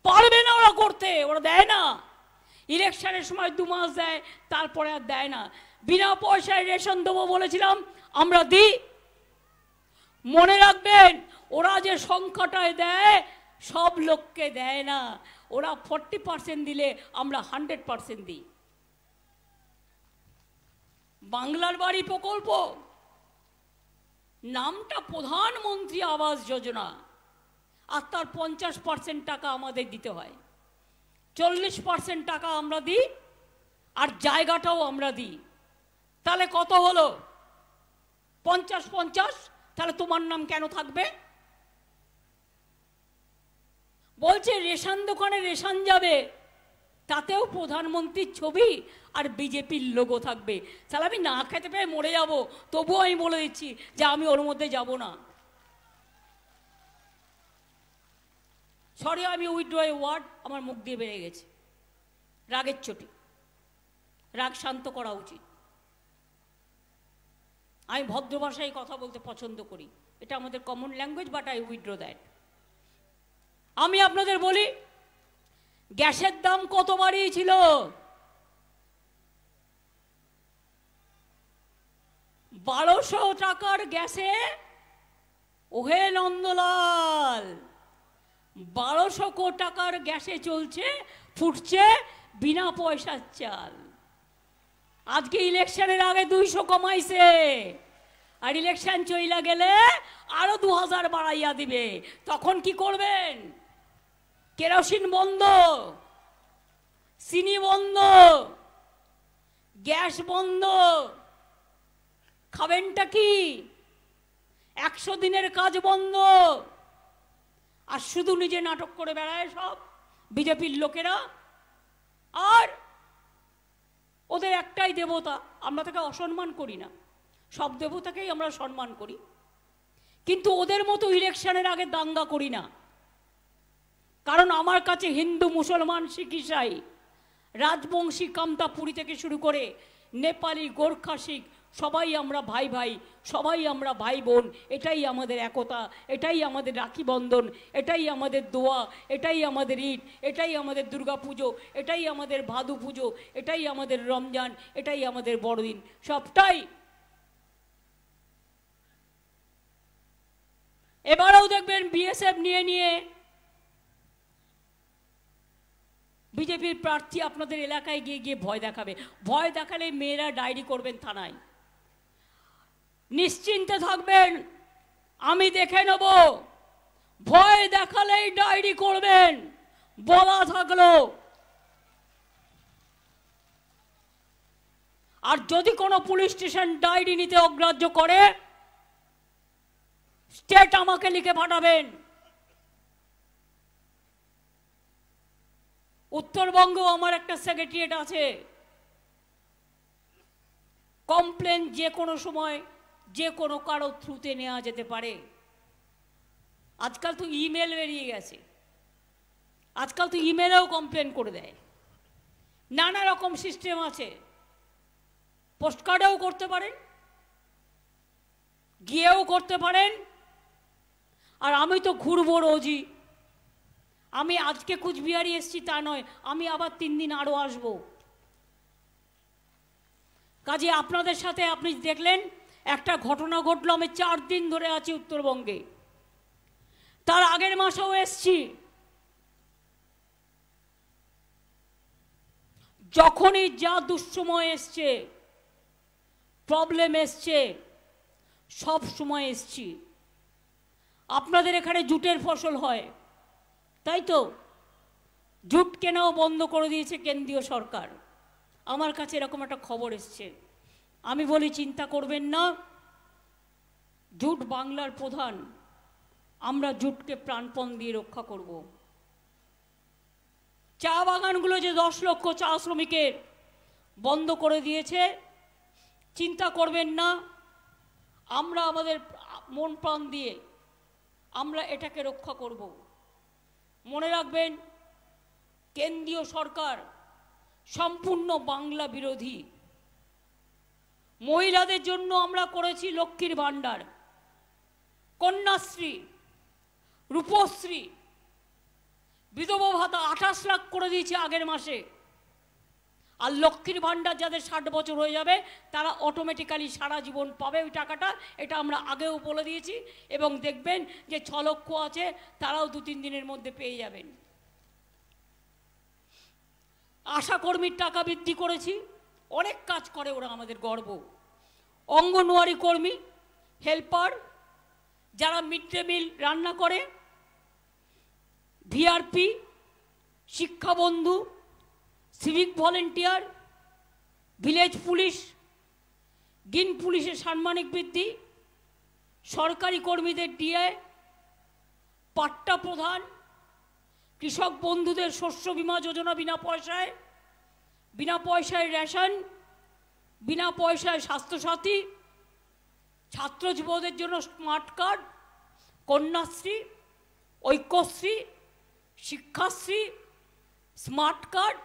পারবে না ওরা করতে, ওরা দেয় না। ইলেকশনের সময় 2 মাস দেয়, তারপরে আর দেয় না। বিনা পয়সায় রেশন দেবো বলেছিলাম, আমরা দিই। মনে রাখবেন, ওরা যে সংখ্যাটায় দেয় সব লোককে দেয় না, ওরা 40% দিলে আমরা 100% দিই। বাংলার বাড়ি প্রকল্প, নামটা প্রধানমন্ত্রী আবাস যোজনা, আর তার 50% টাকা আমাদের দিতে হয়। 40% টাকা আমরা দিই, আর জায়গাটাও আমরা দিই। তাহলে কত হলো? 50-50। তাহলে তোমার নাম কেন থাকবে? বলছে রেশন দোকানে রেশন যাবে, তাতেও প্রধানমন্ত্রীর ছবি আর বিজেপির লোগো থাকবে। তাহলে আমি না খেতে পেয়ে মরে যাব, তবুও আমি বলে দিচ্ছি যে আমি ওর মধ্যে যাব না। সরি, আমি উইথড্র এ ওয়ার্ড আমার মুখ দিয়ে বেরিয়ে গেছে, রাগের চোটে। রাগ শান্ত করা উচিত। আমি ভদ্র ভাষায় কথা বলতে পছন্দ করি, এটা আমাদের common language, but I withdraw that. আমি আপনাদের বলি, গ্যাসের দাম কত বাড়িয়েছিল? 1200 টাকার গ্যাসে, ওহে নন্দলাল, 1200 টাকার গ্যাসে চলছে, ফুটছে বিনা পয়সার চাল। আজকে ইলেকশনের আগে 200 কমাইছে, আর ইলেকশন চইলা গেলে আরো 2000 বাড়াইয়া দিবে। তখন কি করবেন? কেরোসিন বন্ধ, চিনি বন্ধ, গ্যাস বন্ধ, খাবেনটা কি? 100 দিনের কাজ বন্ধ। আর শুধু নিজে নাটক করে বেড়ায় সব বিজেপির লোকেরা। আর ওদের একটাই দেবতা, আমরা তাকে অসম্মান করি না, সব দেবতাকেই আমরা সম্মান করি, কিন্তু ওদের মতো ইলেকশনের আগে দাঙ্গা করি না। কারণ আমার কাছে হিন্দু, মুসলমান, শিখ, ইসাই, রাজবংশী, কামতাপুরী থেকে শুরু করে নেপালি, গোর্খা, শিখ, সবাই আমরা ভাই ভাই, সবাই আমরা ভাই বোন। এটাই আমাদের একতা, এটাই আমাদের রাখি বন্ধন, এটাই আমাদের দোয়া, এটাই আমাদের ঈদ, এটাই আমাদের দুর্গা পুজো, এটাই আমাদের ভাদু পুজো, এটাই আমাদের রমজান, এটাই আমাদের বড়দিন, সবটাই। এবারেও দেখবেন বিএসএফ নিয়ে নিয়ে বিজেপির প্রার্থী আপনাদের এলাকায় গিয়ে গিয়ে ভয় দেখাবে। ভয় দেখালে মেয়েরা ডায়েরি করবেন থানায়। নিশ্চিন্তে থাকবেন, আমি দেখে নেব। ভয় দেখালেই ডায়েরি করবেন, বলা থাকলো। আর যদি কোনো পুলিশ স্টেশন ডায়েরি নিতে অগ্রাহ্য করে, স্টেট আমাকে লিখে পাঠাবেন। উত্তরবঙ্গ আমার একটা সেক্রেটারিয়েট আছে। কমপ্লেন যে কোনো সময় যে কোনো কারো থ্রুতে নেওয়া যেতে পারে। আজকাল তো ইমেল বেরিয়ে গেছে, আজকাল তো ইমেলেও কমপ্লেন করে দেয়। নানা রকম সিস্টেম আছে। পোস্টকার্ডেও করতে পারেন, গিয়েও করতে পারেন। আর আমি তো ঘুরবো রোজই। আমি আজকে কুচবিহারি এসছি তা নয়, আমি আবার 3 দিন আরও আসবো। কাজে আপনাদের সাথে আপনি দেখলেন একটা ঘটনা ঘটলো। আমি 4 দিন ধরে আছি উত্তরবঙ্গে, তার আগের মাসেও এসছি। যখনই যা দুঃসময় এসছে, প্রবলেম এসছে, সব সময় এসছি। আপনাদের এখানে জুটের ফসল হয়, তাই তো? জুট কেনাও বন্ধ করে দিয়েছে কেন্দ্রীয় সরকার। আমার কাছে এরকম একটা খবর এসছে। আমি বলি চিন্তা করবেন না, জুট বাংলার প্রধান, আমরা জুটকে প্রাণপণ দিয়ে রক্ষা করব। চা বাগানগুলো যে 10 লক্ষ চা শ্রমিকের বন্ধ করে দিয়েছে, চিন্তা করবেন না, আমরা আমাদের মন প্রাণ দিয়ে আমরা এটাকে রক্ষা করব। মনে রাখবেন, কেন্দ্রীয় সরকার সম্পূর্ণ বাংলা বিরোধী। মহিলাদের জন্য আমরা করেছি লক্ষ্মীর ভাণ্ডার, কন্যাশ্রী, রূপশ্রী, বিধবা ভাতা 28 লাখ করে দিয়েছি আগের মাসে। আর লক্ষ্মীর ভাণ্ডার যাদের 60 বছর হয়ে যাবে তারা অটোমেটিক্যালি সারা জীবন পাবে ওই টাকাটা, এটা আমরা আগেও বলে দিয়েছি। এবং দেখবেন যে 6 লক্ষ আছে তারাও 2-3 দিনের মধ্যে পেয়ে যাবেন। আশাকর্মীর টাকা বৃদ্ধি করেছি, অনেক কাজ করে ওরা, আমাদের গর্ব। অঙ্গনওয়াড়ি কর্মী, হেল্পার, যারা মিড ডে মিল রান্না করে, ভিআরপি, শিক্ষাবন্ধু, civic volunteer, village police, green পুলিশের সাম্মানিক বৃদ্ধি, সরকারি কর্মীদের ডিএ, পাট্টা প্রধান, কৃষক বন্ধুদের শস্য বীমা যোজনা বিনা পয়সায় রেশন, বিনা পয়সায় স্বাস্থ্যসাথী, ছাত্র যুবদের জন্য smart card, Kanyashree, Aikyashree, Shikshashree, smart card,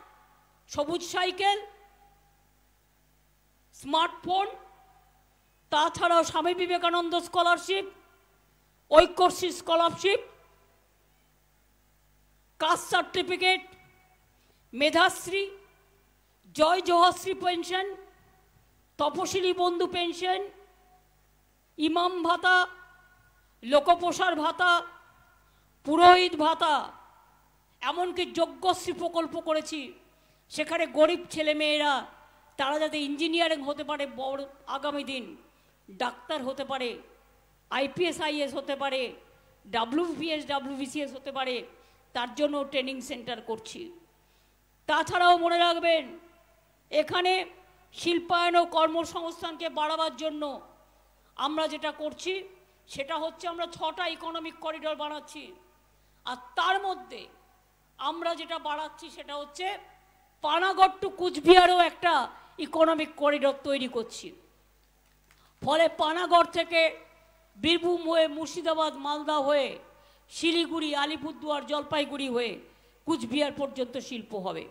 সবুজ সাইকেল, স্মার্টফোন, তাছাড়াও Swami Vivekananda scholarship, Aikyashree scholarship, caste certificate, Medhashree, Jai Johashree pension, Taposili Bandhu pension, ইমাম ভাতা, লোকপ্রসার ভাতা, পুরোহিত ভাতা, এমনকি যজ্ঞশ্রী প্রকল্প করেছি। সেখানে গরিব ছেলেমেয়েরা তারা যাতে ইঞ্জিনিয়ারিং হতে পারে, বড় আগামী দিন ডাক্তার হতে পারে, আইপিএস আইএস হতে পারে, ডাব্লিউবিপিএস ডাব্লিউবিসিএস হতে পারে, তার জন্য ট্রেনিং সেন্টার করছি। তাছাড়াও মনে রাখবেন, এখানে শিল্পায়ন ও কর্মসংস্থানকে বাড়াবার জন্য আমরা যেটা করছি সেটা হচ্ছে আমরা 6টা ইকোনমিক করিডোর বানাচ্ছি। আর তার মধ্যে আমরা যেটা বাড়াচ্ছি সেটা হচ্ছে পানাগড় টু কুচবিহারও একটা ইকোনমিক করিডোর তৈরি করছি। ফলে পানাগড় থেকে বীরভূম হয়ে, মুর্শিদাবাদ, মালদা হয়ে, শিলিগুড়ি, আলিপুরদুয়ার, জলপাইগুড়ি হয়ে কুচবিহার পর্যন্ত শিল্প হবে।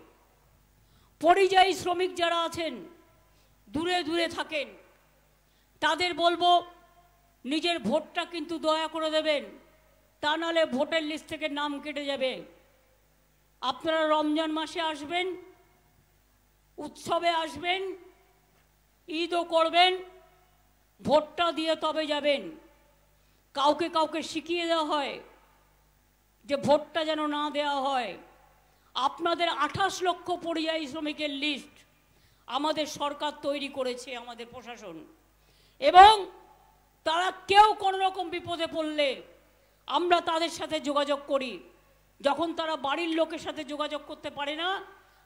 পরিযায়ী শ্রমিক যারা আছেন, দূরে দূরে থাকেন, তাদের বলবো নিজের ভোটটা কিন্তু দয়া করে দেবেন, তা নাহলে ভোটার লিস্ট থেকে নাম কেটে যাবে। আপনারা রমজান মাসে আসবেন, উৎসবে আসবেন, ঈদও করবেন, ভোটটা দিয়ে তবে যাবেন। কাউকে কাউকে শিখিয়ে দেওয়া হয় যে ভোটটা যেন না দেওয়া হয়। আপনাদের 28 লক্ষ পরিযায়ী শ্রমিকের লিস্ট আমাদের সরকার তৈরি করেছে, আমাদের প্রশাসন, এবং তারা কেউ কোনো রকম বিপদে পড়লে আমরা তাদের সাথে যোগাযোগ করি। যখন তারা বাড়ির লোকের সাথে যোগাযোগ করতে পারে না,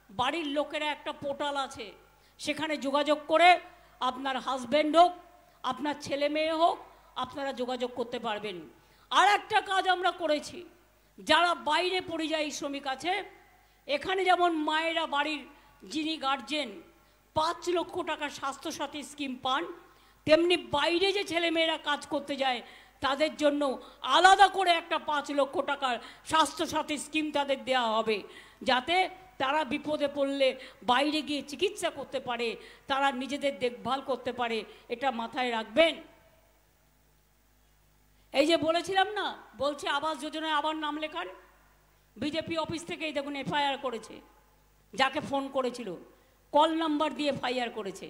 বাড়ির লোকেরা একটা পোর্টাল আছে, সেখানে যোগাযোগ করে আপনার হাজব্যান্ড হোক, আপনার ছেলে মেয়ে হোক, আপনারা যোগাযোগ করতে পারবেন। আর একটা কাজ আমরা করেছি, যারা বাইরে পরিযায়ী শ্রমিক আছে, এখানে যেমন মায়েরা বাড়ির যিনি গার্জেন 5 লক্ষ টাকা স্বাস্থ্যসাথী স্কিম পান, তেমনি বাইরে যে ছেলেমেয়েরা কাজ করতে যায় তাদের জন্য আলাদা করে একটা 5 লক্ষ টাকার স্বাস্থ্যসাথী স্কিম তাদের দেওয়া হবে, যাতে তারা বিপদে পড়লে বাইরে গিয়ে চিকিৎসা করতে পারে, তারা নিজেদের দেখভাল করতে পারে। এটা মাথায় রাখবেন। এই যে বলেছিলাম না, বলছে আবাস যোজনায় আবার নাম লেখান, বিজেপি অফিস থেকেই দেখুন এফআইআর করেছে। যাকে ফোন করেছিল কল নাম্বার দিয়ে এফআইআর করেছে,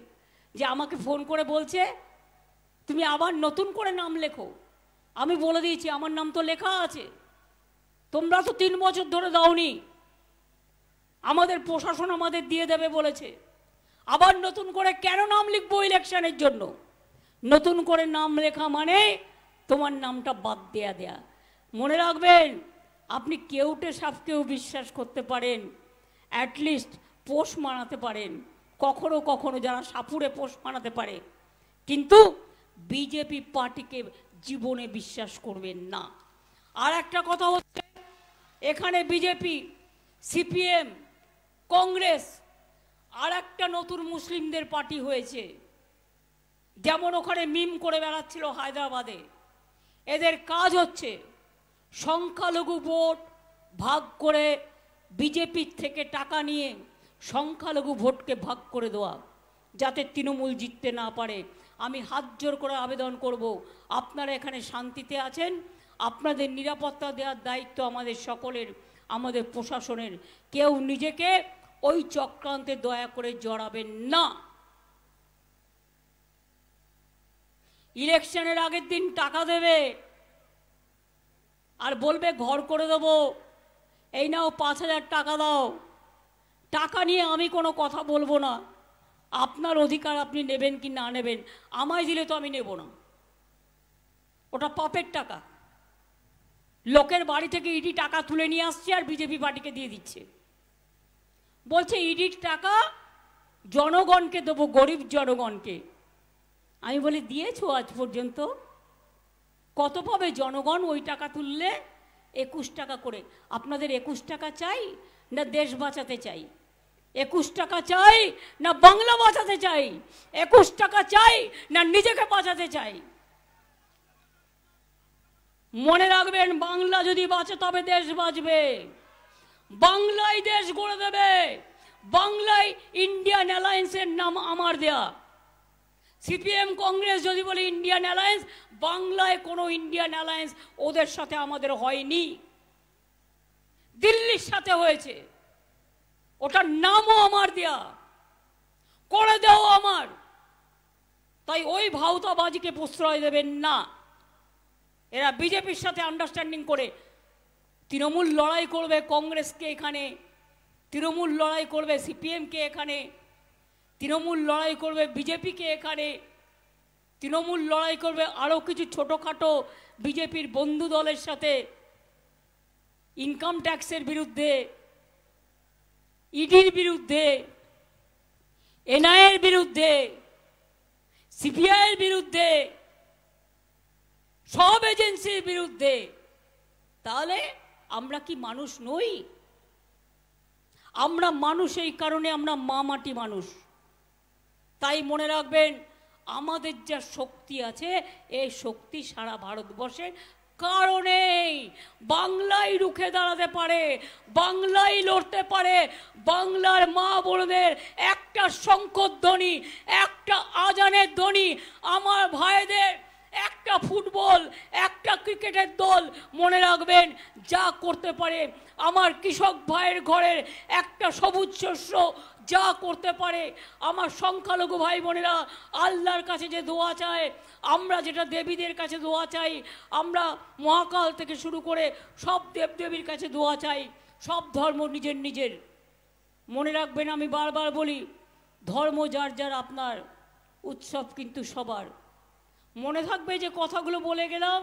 যে আমাকে ফোন করে বলছে তুমি আবার নতুন করে নাম লেখো। আমি বলে দিয়েছি আমার নাম তো লেখা আছে, তোমরা তো 3 বছর ধরে দাওনি, আমাদের প্রশাসন আমাদের দিয়ে দেবে বলেছে। আবার নতুন করে কেন নাম লিখবো ইলেকশনের জন্য? নতুন করে নাম লেখা মানে তোমার নামটা বাদ দেয়া। মনে রাখবেন, আপনি কেউটে সাপকেও বিশ্বাস করতে পারেন, অ্যাটলিস্ট পোষ মানাতে পারেন, কখনো কখনো যারা সাপুড়ে পোষ মানাতে পারে, কিন্তু বিজেপি পার্টিকে জীবনে বিশ্বাস করবেন না। আর একটা কথা হচ্ছে, এখানে বিজেপি, সিপিএম, কংগ্রেস আর একটা নতুন মুসলিমদের পার্টি হয়েছে। যেমন ওখানে মিম করে বেড়াচ্ছিল হায়দ্রাবাদে, এদের কাজ হচ্ছে সংখ্যালঘু ভোট ভাগ করে বিজেপির থেকে টাকা নিয়ে সংখ্যালঘু ভোটকে ভাগ করে দেওয়া, যাতে তৃণমূল জিততে না পারে। আমি হাত জোর করে আবেদন করব, আপনারা এখানে শান্তিতে আছেন, আপনাদের নিরাপত্তা দেওয়ার দায়িত্ব আমাদের সকলের, আমাদের প্রশাসনের। কেউ নিজেকে ওই চক্রান্তে দয়া করে জড়াবেন না। ইলেকশনের আগের দিন টাকা দেবে আর বলবে ঘর করে দেবো, এই নাও 5,000 টাকা দাও। টাকা নিয়ে আমি কোনো কথা বলবো না, আপনার অধিকার, আপনি নেবেন কি না নেবেন। আমায় দিলে তো আমি নেব না, ওটা পাপের টাকা। লোকের বাড়ি থেকে ইডি টাকা তুলে নিয়ে আসছে আর বিজেপি পার্টিকে দিয়ে দিচ্ছে, বলছে ইডির টাকা জনগণকে দেবো, গরিব জনগণকে। আমি বলি দিয়েছো আজ পর্যন্ত? কত পাবে জনগণ ওই টাকা তুললে? 21 টাকা করে। আপনাদের 21 টাকা চাই না দেশ বাঁচাতে চাই? 21 টাকা চাই না বাংলা বাঁচাতে চাই? 21 টাকা চাই না নিজেকে বাঁচাতে চাই? মনে রাখবেন, বাংলা যদি বাঁচে তবে দেশ বাঁচবে। বাংলাই দেশ গড়ে দেবে। বাংলায় ইন্ডিয়ান অ্যালায়েন্সের নাম আমার দেয়া। সিপিএম কংগ্রেস যদি বলে ইন্ডিয়ান অ্যালায়েন্স, বাংলায় কোনো ইন্ডিয়ান অ্যালায়েন্স ওদের সাথে আমাদের হয়নি, দিল্লির সাথে হয়েছে। ওটার নামও আমার দেয়া, করে দেও আমার। তাই ওই ভাউতাবাজিকে প্রশ্রয় দেবেন না। এরা বিজেপির সাথে আন্ডারস্ট্যান্ডিং করে তৃণমূল লড়াই করবে কংগ্রেসকে এখানে, তৃণমূল লড়াই করবে সিপিএমকে এখানে, তৃণমূল লড়াই করবে বিজেপিকে এখানে, তৃণমূল লড়াই করবে আরও কিছু ছোটোখাটো বিজেপির বন্ধু দলের সাথে, ইনকাম ট্যাক্সের বিরুদ্ধে, ইডির বিরুদ্ধে, এনআইএর বিরুদ্ধে, সিবিআইয়ের বিরুদ্ধে, সব এজেন্সির বিরুদ্ধে। তাহলে আমরা কি মানুষ নই? আমরা মানুষ এই কারণে, আমরা মা মাটি মানুষ। তাই মনে রাখবেন, আমাদের যা শক্তি আছে, এই শক্তি সারা ভারতবর্ষের কারণেই বাংলায় রুখে দাঁড়াতে পারে, বাংলায় লড়তে পারে। বাংলার মা বোনদের একটা শঙ্খধ্বনি, একটা আজানের ধ্বনি, আমার ভাইদের একটা ফুটবল, একটা ক্রিকেটের দল, মনে রাখবেন, যা করতে পারে। আমার কৃষক ভাইয়ের ঘরের একটা সবুজ শস্য যা করতে পারে। আমার সংখ্যালঘু ভাই বোনেরা আল্লাহর কাছে যে দোয়া চায়, আমরা যেটা দেবীদের কাছে দোয়া চাই, আমরা মহাকাল থেকে শুরু করে সব দেবদেবীর কাছে দোয়া চাই। সব ধর্ম নিজের নিজের। মনে রাখবেন, আমি বারবার বলি, ধর্ম যার যার, আপনার উৎসব কিন্তু সবার। মনে থাকবে যে কথাগুলো বলে গেলাম?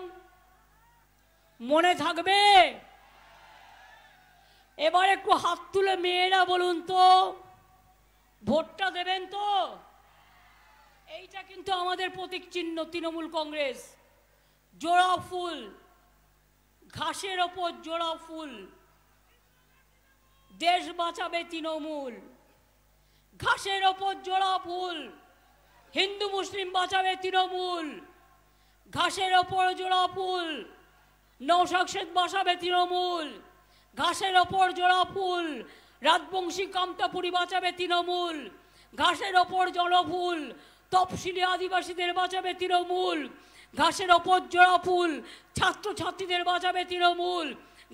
মনে থাকবে? এবার একটু হাত তুলে মেয়েরা বলুন তো, ভোটটা দেবেন তো? এইটা কিন্তু আমাদের প্রতীক চিহ্ন, তৃণমূল কংগ্রেস। জোড়া ফুল, ঘাসের ওপর জোড়া ফুল। দেশ বাঁচাবে তৃণমূল। ঘাসের ওপর জোড়া ফুল, হিন্দু মুসলিম বাঁচাবে তৃণমূল। ঘাসের ওপর জোড়া ফুল, নওশাদ শেখ বাঁচাবে তৃণমূল। ঘাসের ওপর জোড়া ফুল, রাজবংশী কামতাপুরী বাঁচাবে তৃণমূল। ঘাসের ওপর জলফুল, তফসিলি আদিবাসীদের বাঁচাবে তৃণমূল। ঘাসের ওপর জোড়া ফুল, ছাত্রছাত্রীদের বাঁচাবে তৃণমূল।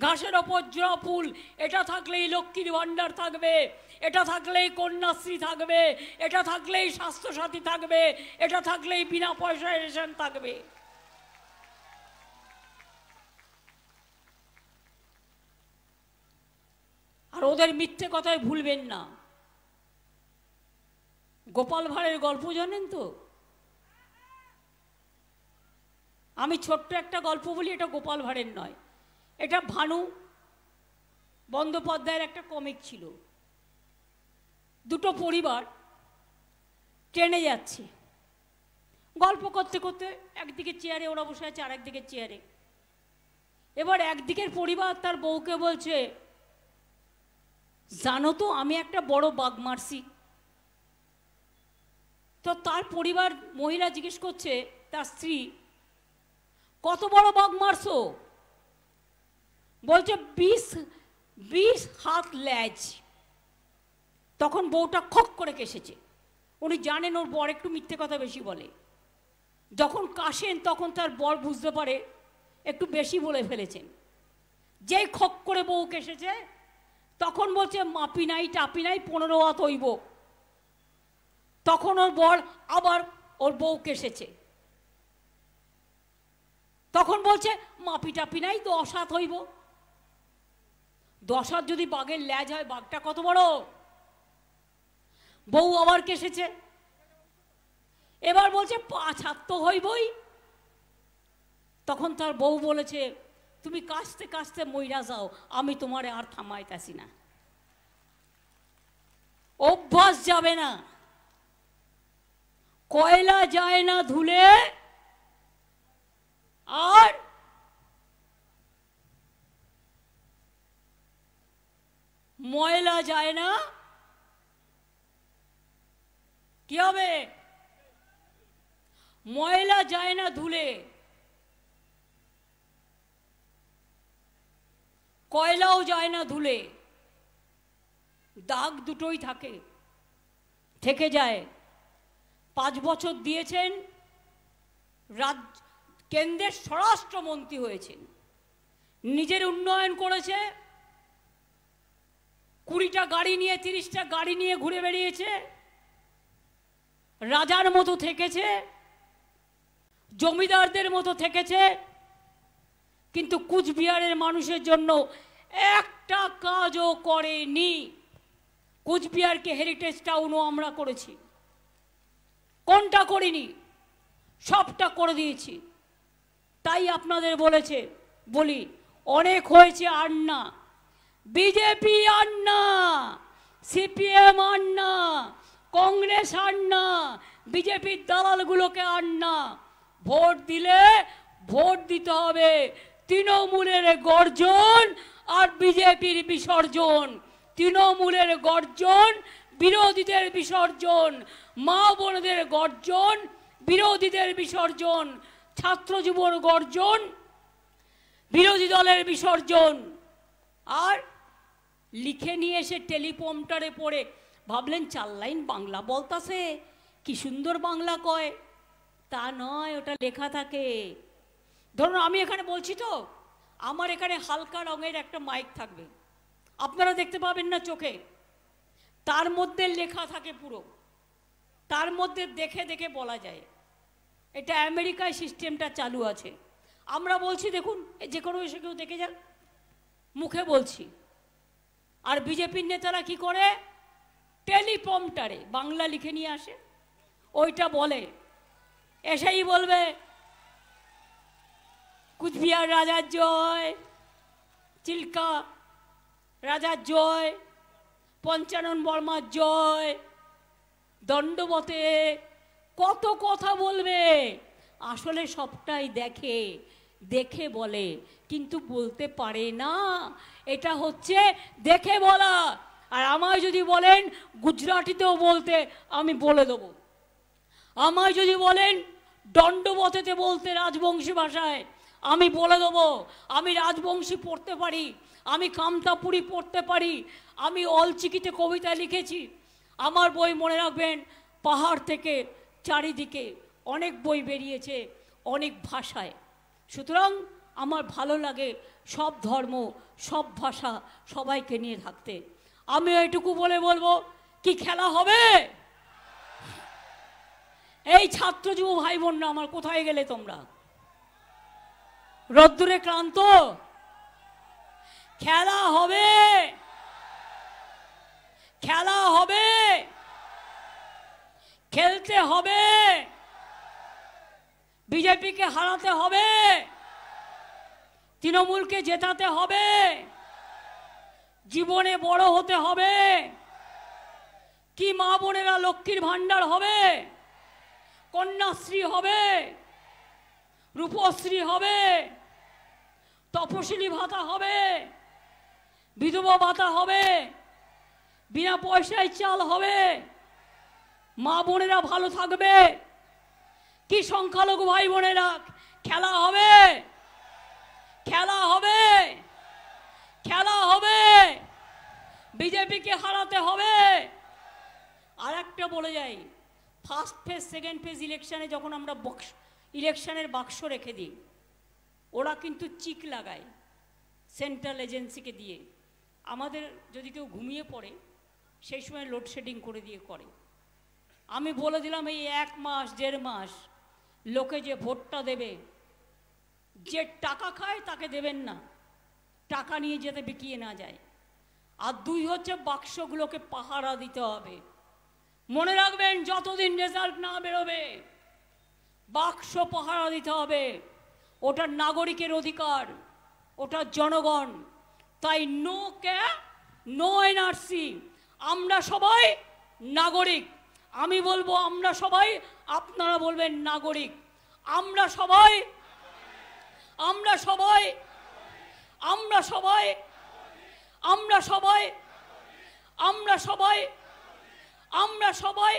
ঘাসের ওপর জোড়া ফুল। এটা থাকলেই লক্ষ্মীর ভাণ্ডার থাকবে, এটা থাকলেই কন্যাশ্রী থাকবে, এটা থাকলেই স্বাস্থ্যসাথী থাকবে, এটা থাকলেই বিনা পয়সায় রেশন থাকবে। আর ওদের মিথ্যে কথায় ভুলবেন না। গোপাল ভাঁড়ের গল্প জানেন তো? আমি ছোট্ট একটা গল্প বলি, এটা গোপাল ভাঁড়ের নয়, এটা ভানু বন্দ্যোপাধ্যায়ের একটা কমিক ছিল, দুটো পরিবার ট্রেনে যাচ্ছে, গল্প করতে করতে একদিকে চেয়ারে ওরা বসে আছে, আর একদিকে চেয়ারে। এবার একদিকের পরিবার তার বউকে বলছে, জানো তো আমি একটা বড় বাঘ মারছি। তো তার পরিবার মহিলা জিজ্ঞেস করছে তার স্ত্রী, কত বড় বাঘ মারছো? বলছে 20 হাত ল্যাজ। তখন বউটা খক করে কেসেছে। উনি জানেন ওর বর একটু মিথ্যে কথা বেশি বলে। যখন কাশেন তখন তার বর বুঝতে পারে একটু বেশি বলে ফেলেছেন। যেই খক করে বউ কেসেছে তখন বলছে মাপি নাই টাপি নাই 15 হাত হইব। তখন ওর বর আবার ওর বউ কেসেছে, তখন বলছে মাপি টাপি নাই 10 হাত হইব। 10 হাত যদি বাঘের ল্যাজ হয়, বাঘটা কত বড়? বউ আবার কেসেছে, এবার বলছে 5 হাত তো হইবই। তখন তার বউ বলেছে, তুমি কাশতে কাশতে মইরা যাও, আমি তোমারে আর থামাইতাছি না। অভ্যাস যাবে না। কয়লা যায় না ধুলে, আর ময়লা যায় না কি হবে? ময়লা যায় না ধুলে, কয়লাও যায় না ধুলে, দাগ দুটোই থেকে যায়। 5 বছর দিয়েছেন, কেন্দ্রের স্বরাষ্ট্রমন্ত্রী হয়েছেন, নিজের উন্নয়ন করেছে, 20টা গাড়ি নিয়ে 30টা গাড়ি নিয়ে ঘুরে বেরিয়েছে, রাজার মতো থেকেছে, জমিদারদের মতো থেকেছে, কিন্তু কুচবিহারের মানুষের জন্য একটা কাজও করেনি। কুচবিহারকে হেরিটেজ টাউনও আমরা করেছি, কোনটা করিনি? সবটা করে দিয়েছি। তাই আপনাদের বলি অনেক হয়েছে, আর না। বিজেপি আর না, সিপিএম আর না, কংগ্রেস আর না, বিজেপির দালালগুলোকে আর না। ভোট দিলে ভোট দিতে হবে তৃণমূলের গর্জন আর বিজেপির বিসর্জন। তৃণমূলের গর্জন, বিরোধীদের বিসর্জন, মা বোনদের গর্জন, বিরোধীদের বিসর্জন, ছাত্র যুবর গর্জন, বিরোধী দলের বিসর্জন। আর লিখে নিয়ে এসে টেলিপ্রম্পটারে পড়ে ভাবলেন 4 লাইন বাংলা বলতাছে, কি সুন্দর বাংলা কয়। তা নয়, ওটা লেখা থাকে। ধরুন আমি এখানে বলছি, তো আমার এখানে হালকা রঙের একটা মাইক থাকবে, আপনারা দেখতে পাবেন না চোখে, তার মধ্যে লেখা থাকে পুরো, তার মধ্যে দেখে দেখে বলা যায়। এটা আমেরিকায় সিস্টেমটা চালু আছে। আমরা বলছি দেখুন, যে কোনো এসে কেউ দেখে যান, মুখে বলছি। আর বিজেপির নেতারা কি করে? টেলিপ্রম্পটারে বাংলা লিখে নিয়ে আসে, ওইটা বলে, এসেই বলবে কুচবিহার রাজার জয়, চিল্কা রাজার জয়, পঞ্চানন বর্মার জয়, দণ্ডবতে কত কথা বলবে। আসলে সবটাই দেখে বলে, কিন্তু বলতে পারে না। এটা হচ্ছে দেখে বলা। আর আমায় যদি বলেন গুজরাটিতেও বলতে, আমি বলে দেবো। আমায় যদি বলেন দণ্ডবতেতে বলতে রাজবংশী ভাষায়, আমি বলে দেবো। আমি রাজবংশী পড়তে পারি, আমি কামতাপুরি পড়তে পারি, আমি অলচিকিতে কবিতা লিখেছি। আমার বই মনে রাখবেন, পাহাড় থেকে চারিদিকে অনেক বই বেরিয়েছে অনেক ভাষায়। সুতরাং আমার ভালো লাগে সব ধর্ম, সব ভাষা, সবাইকে নিয়ে থাকতে। আমি এইটুকু বলবো, কি খেলা হবে? এই ছাত্র যুব ভাই বোনরা আমার, কোথায় গেলে তোমরা? রোদ্দুরে ক্লান্ত? খেলা হবে, খেলা হবে, খেলতে হবে, বিজেপিকে হারাতে হবে, তৃণমূলকে জেতাতে হবে, জীবনে বড় হতে হবে কি মা বোনেরা লক্ষ্মীর ভান্ডার হবে, কন্যাশ্রী হবে, রূপশ্রী হবে, তপশিলি ভাতা হবে, বিধবা ভাতা হবে, বিনা পয়সায় চাল হবে, মা বোনেরা ভালো থাকবে কি সংখ্যালঘু ভাই বোনেরা খেলা হবে, খেলা হবে, খেলা হবে, বিজেপিকে হারাতে হবে। আর একটা বলে যাই, ফার্স্ট ফেজ সেকেন্ড ফেজ ইলেকশনে যখন আমরা ইলেকশনের বাক্স রেখে দিই, ওরা কিন্তু চিক লাগায় সেন্ট্রাল এজেন্সিকে দিয়ে। আমাদের যদি কেউ ঘুমিয়ে পড়ে সেই সময় লোডশেডিং করে দিয়ে করে। আমি বলে দিলাম এই 1 মাস 1.5 মাস লোকে যে ভোটটা দেবে, যে টাকা খায় তাকে দেবেন না, টাকা নিয়ে যেতে বিকিয়ে না যায়। আর 2 হচ্ছে বাক্সগুলোকে পাহারা দিতে হবে। মনে রাখবেন যতদিন রেজাল্ট না বেরোবে বাক্স পাহারা দিতে হবে। ওটা নাগরিকের অধিকার, ওটা জনগণ। তাই নো কে নো এনআরসি। আমরা সবাই নাগরিক। আমি বলবো আমরা সবাই, আপনারা বলবেন নাগরিক। আমরা সবাই, আমরা সবাই, আমরা সবাই, আমরা সবাই, আমরা সবাই, আমরা সবাই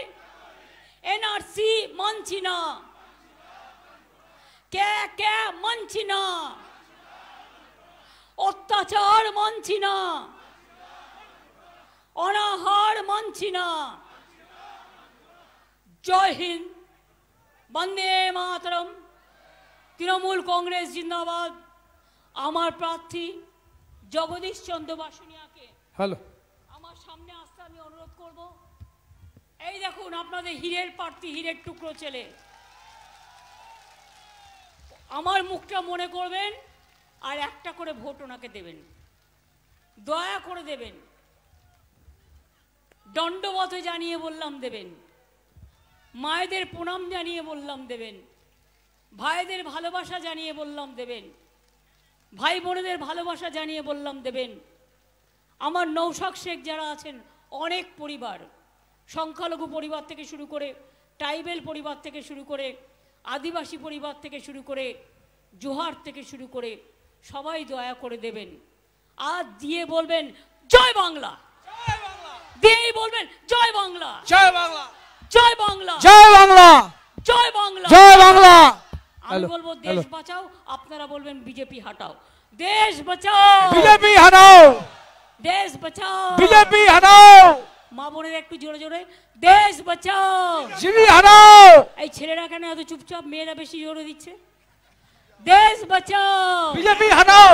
এনআরসি মানছি না। কে কে মানছি না, অত্যাচার মানছি না, অনাহার মানছি না। জয় হিন্দ, বন্দে মাতরম, তৃণমূল কংগ্রেস জিন্দাবাদ। আমার প্রার্থী জগদীশ চন্দ্র বাসুনিয়াকে আমার সামনে আসতে আমি অনুরোধ করব। এই দেখুন আপনাদের হীরের প্রার্থী, হীরের টুকরো ছেলে। আমার মুখটা মনে করবেন আর একটা করে ভোট ওনাকে দেবেন, দয়া করে দেবেন। দণ্ডবতে জানিয়ে বললাম দেবেন, মায়েদের প্রণাম জানিয়ে বললাম দেবেন, ভাইদের ভালোবাসা জানিয়ে বললাম দেবেন, ভাই বোনেদের ভালোবাসা জানিয়ে বললাম দেবেন। আমার নৌশাদ শেখ যারা আছেন, অনেক পরিবার, সংখ্যালঘু পরিবার থেকে শুরু করে, ট্রাইবেল পরিবার থেকে শুরু করে, আদিবাসী পরিবার থেকে শুরু করে, জোহার থেকে শুরু করে সবাই দয়া করে দেবেন। আর দিয়ে বলবেন জয় বাংলা, দিয়েই বলবেন জয় বাংলা, জয় বাংলা, জয় বাংলা, জয় বাংলা, জয় বাংলা, জয় বাংলা। আমি বলবো দেশ বাঁচাও, আপনারা বলবেন বিজেপি হাটাও। দেশ বাঁচাও, বিজেপি হাটাও, দেশ বাঁচাও, বিজেপি হাটাও। মা বোনের একটু জোরে জোরে দেশ বাঁচাও, বিজেপি হাটাও। এই ছেলেরা কেন এত চুপচাপ, মেয়েরা বেশি জোরে দিচ্ছে? দেশ বাঁচাও, বিজেপি হাটাও,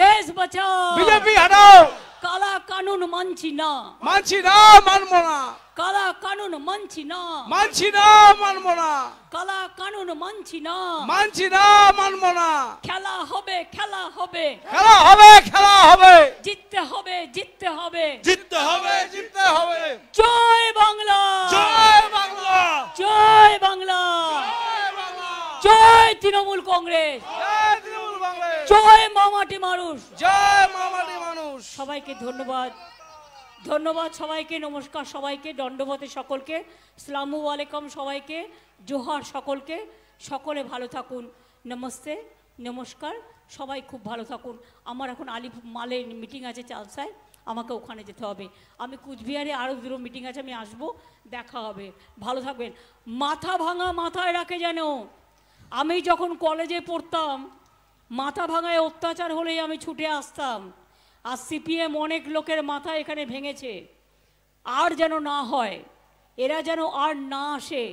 দেশ বাঁচাও, বিজেপি হাটাও। কালা কানুন মানছি না, মানছি না, মানবো না। কালা কানুন মানছি না, মানছি না, মানবো না। কালা কানুন মানছি না, মানছি না, মানবো না। খেলা হবে, খেলা হবে, খেলা হবে, খেলা হবে। জিততে হবে, জিততে হবে, জিততে হবে, জিততে হবে। জয় বাংলা, জয় বাংলা, জয় বাংলা, জয় বাংলা। জয় তৃণমূল কংগ্রেস, জয় তৃণমূল কংগ্রেস, জয় মামাটি মানুষ, জয় মামাটি মানুষ। সবাইকে ধন্যবাদ, ধন্যবাদ সবাইকে, নমস্কার সবাইকে, দণ্ডবতে সকলকে, আসসালামু আলাইকুম সবাইকে, জোহার সকলকে। সকলে ভালো থাকুন, নমস্তে, নমস্কার, সবাই খুব ভালো থাকুন। আমার এখন আলিপ মালের মিটিং আছে চালসায়, আমাকে ওখানে যেতে হবে। আমি কুচবিহারে আরও 2 মিটিং আছে, আমি আসবো, দেখা হবে। ভালো থাকবেন। মাথা ভাঙা মাথায় রাখে যেন। আমি যখন কলেজে পড়তাম, মাথা ভাঙায় অত্যাচার হলেই আমি ছুটে আসতাম। আর সিপিএম অনেক লোকের মাথা এখানে ভেঙেছে, আর যেন না হয়, এরা যেন আর না আসে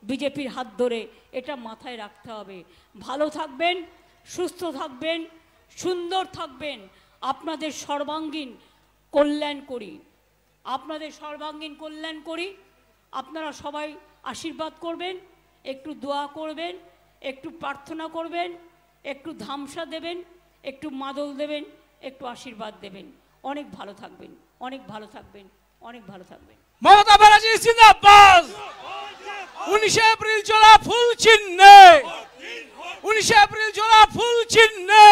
বিজেপির হাত ধরে, এটা মাথায় রাখতে হবে। ভালো থাকবেন, সুস্থ থাকবেন, সুন্দর থাকবেন। আপনাদের সর্বাঙ্গীন কল্যাণ করি, আপনাদের সর্বাঙ্গীন কল্যাণ করি। আপনারা সবাই আশীর্বাদ করবেন, একটু দোয়া করবেন, একটু প্রার্থনা করবেন, একটু ধামসা দেবেন, একটু মাদল দেবেন, একটু আশীর্বাদ দেবেন। অনেক ভালো থাকবেন, অনেক ভালো থাকবেন, অনেক ভালো থাকবেন। মমতা ব্যানার্জি জিন্দাবাদ। 19 এপ্রিল জোড়া ফুল চিহ্নে, 19 এপ্রিল জোড়া ফুল চিহ্নে।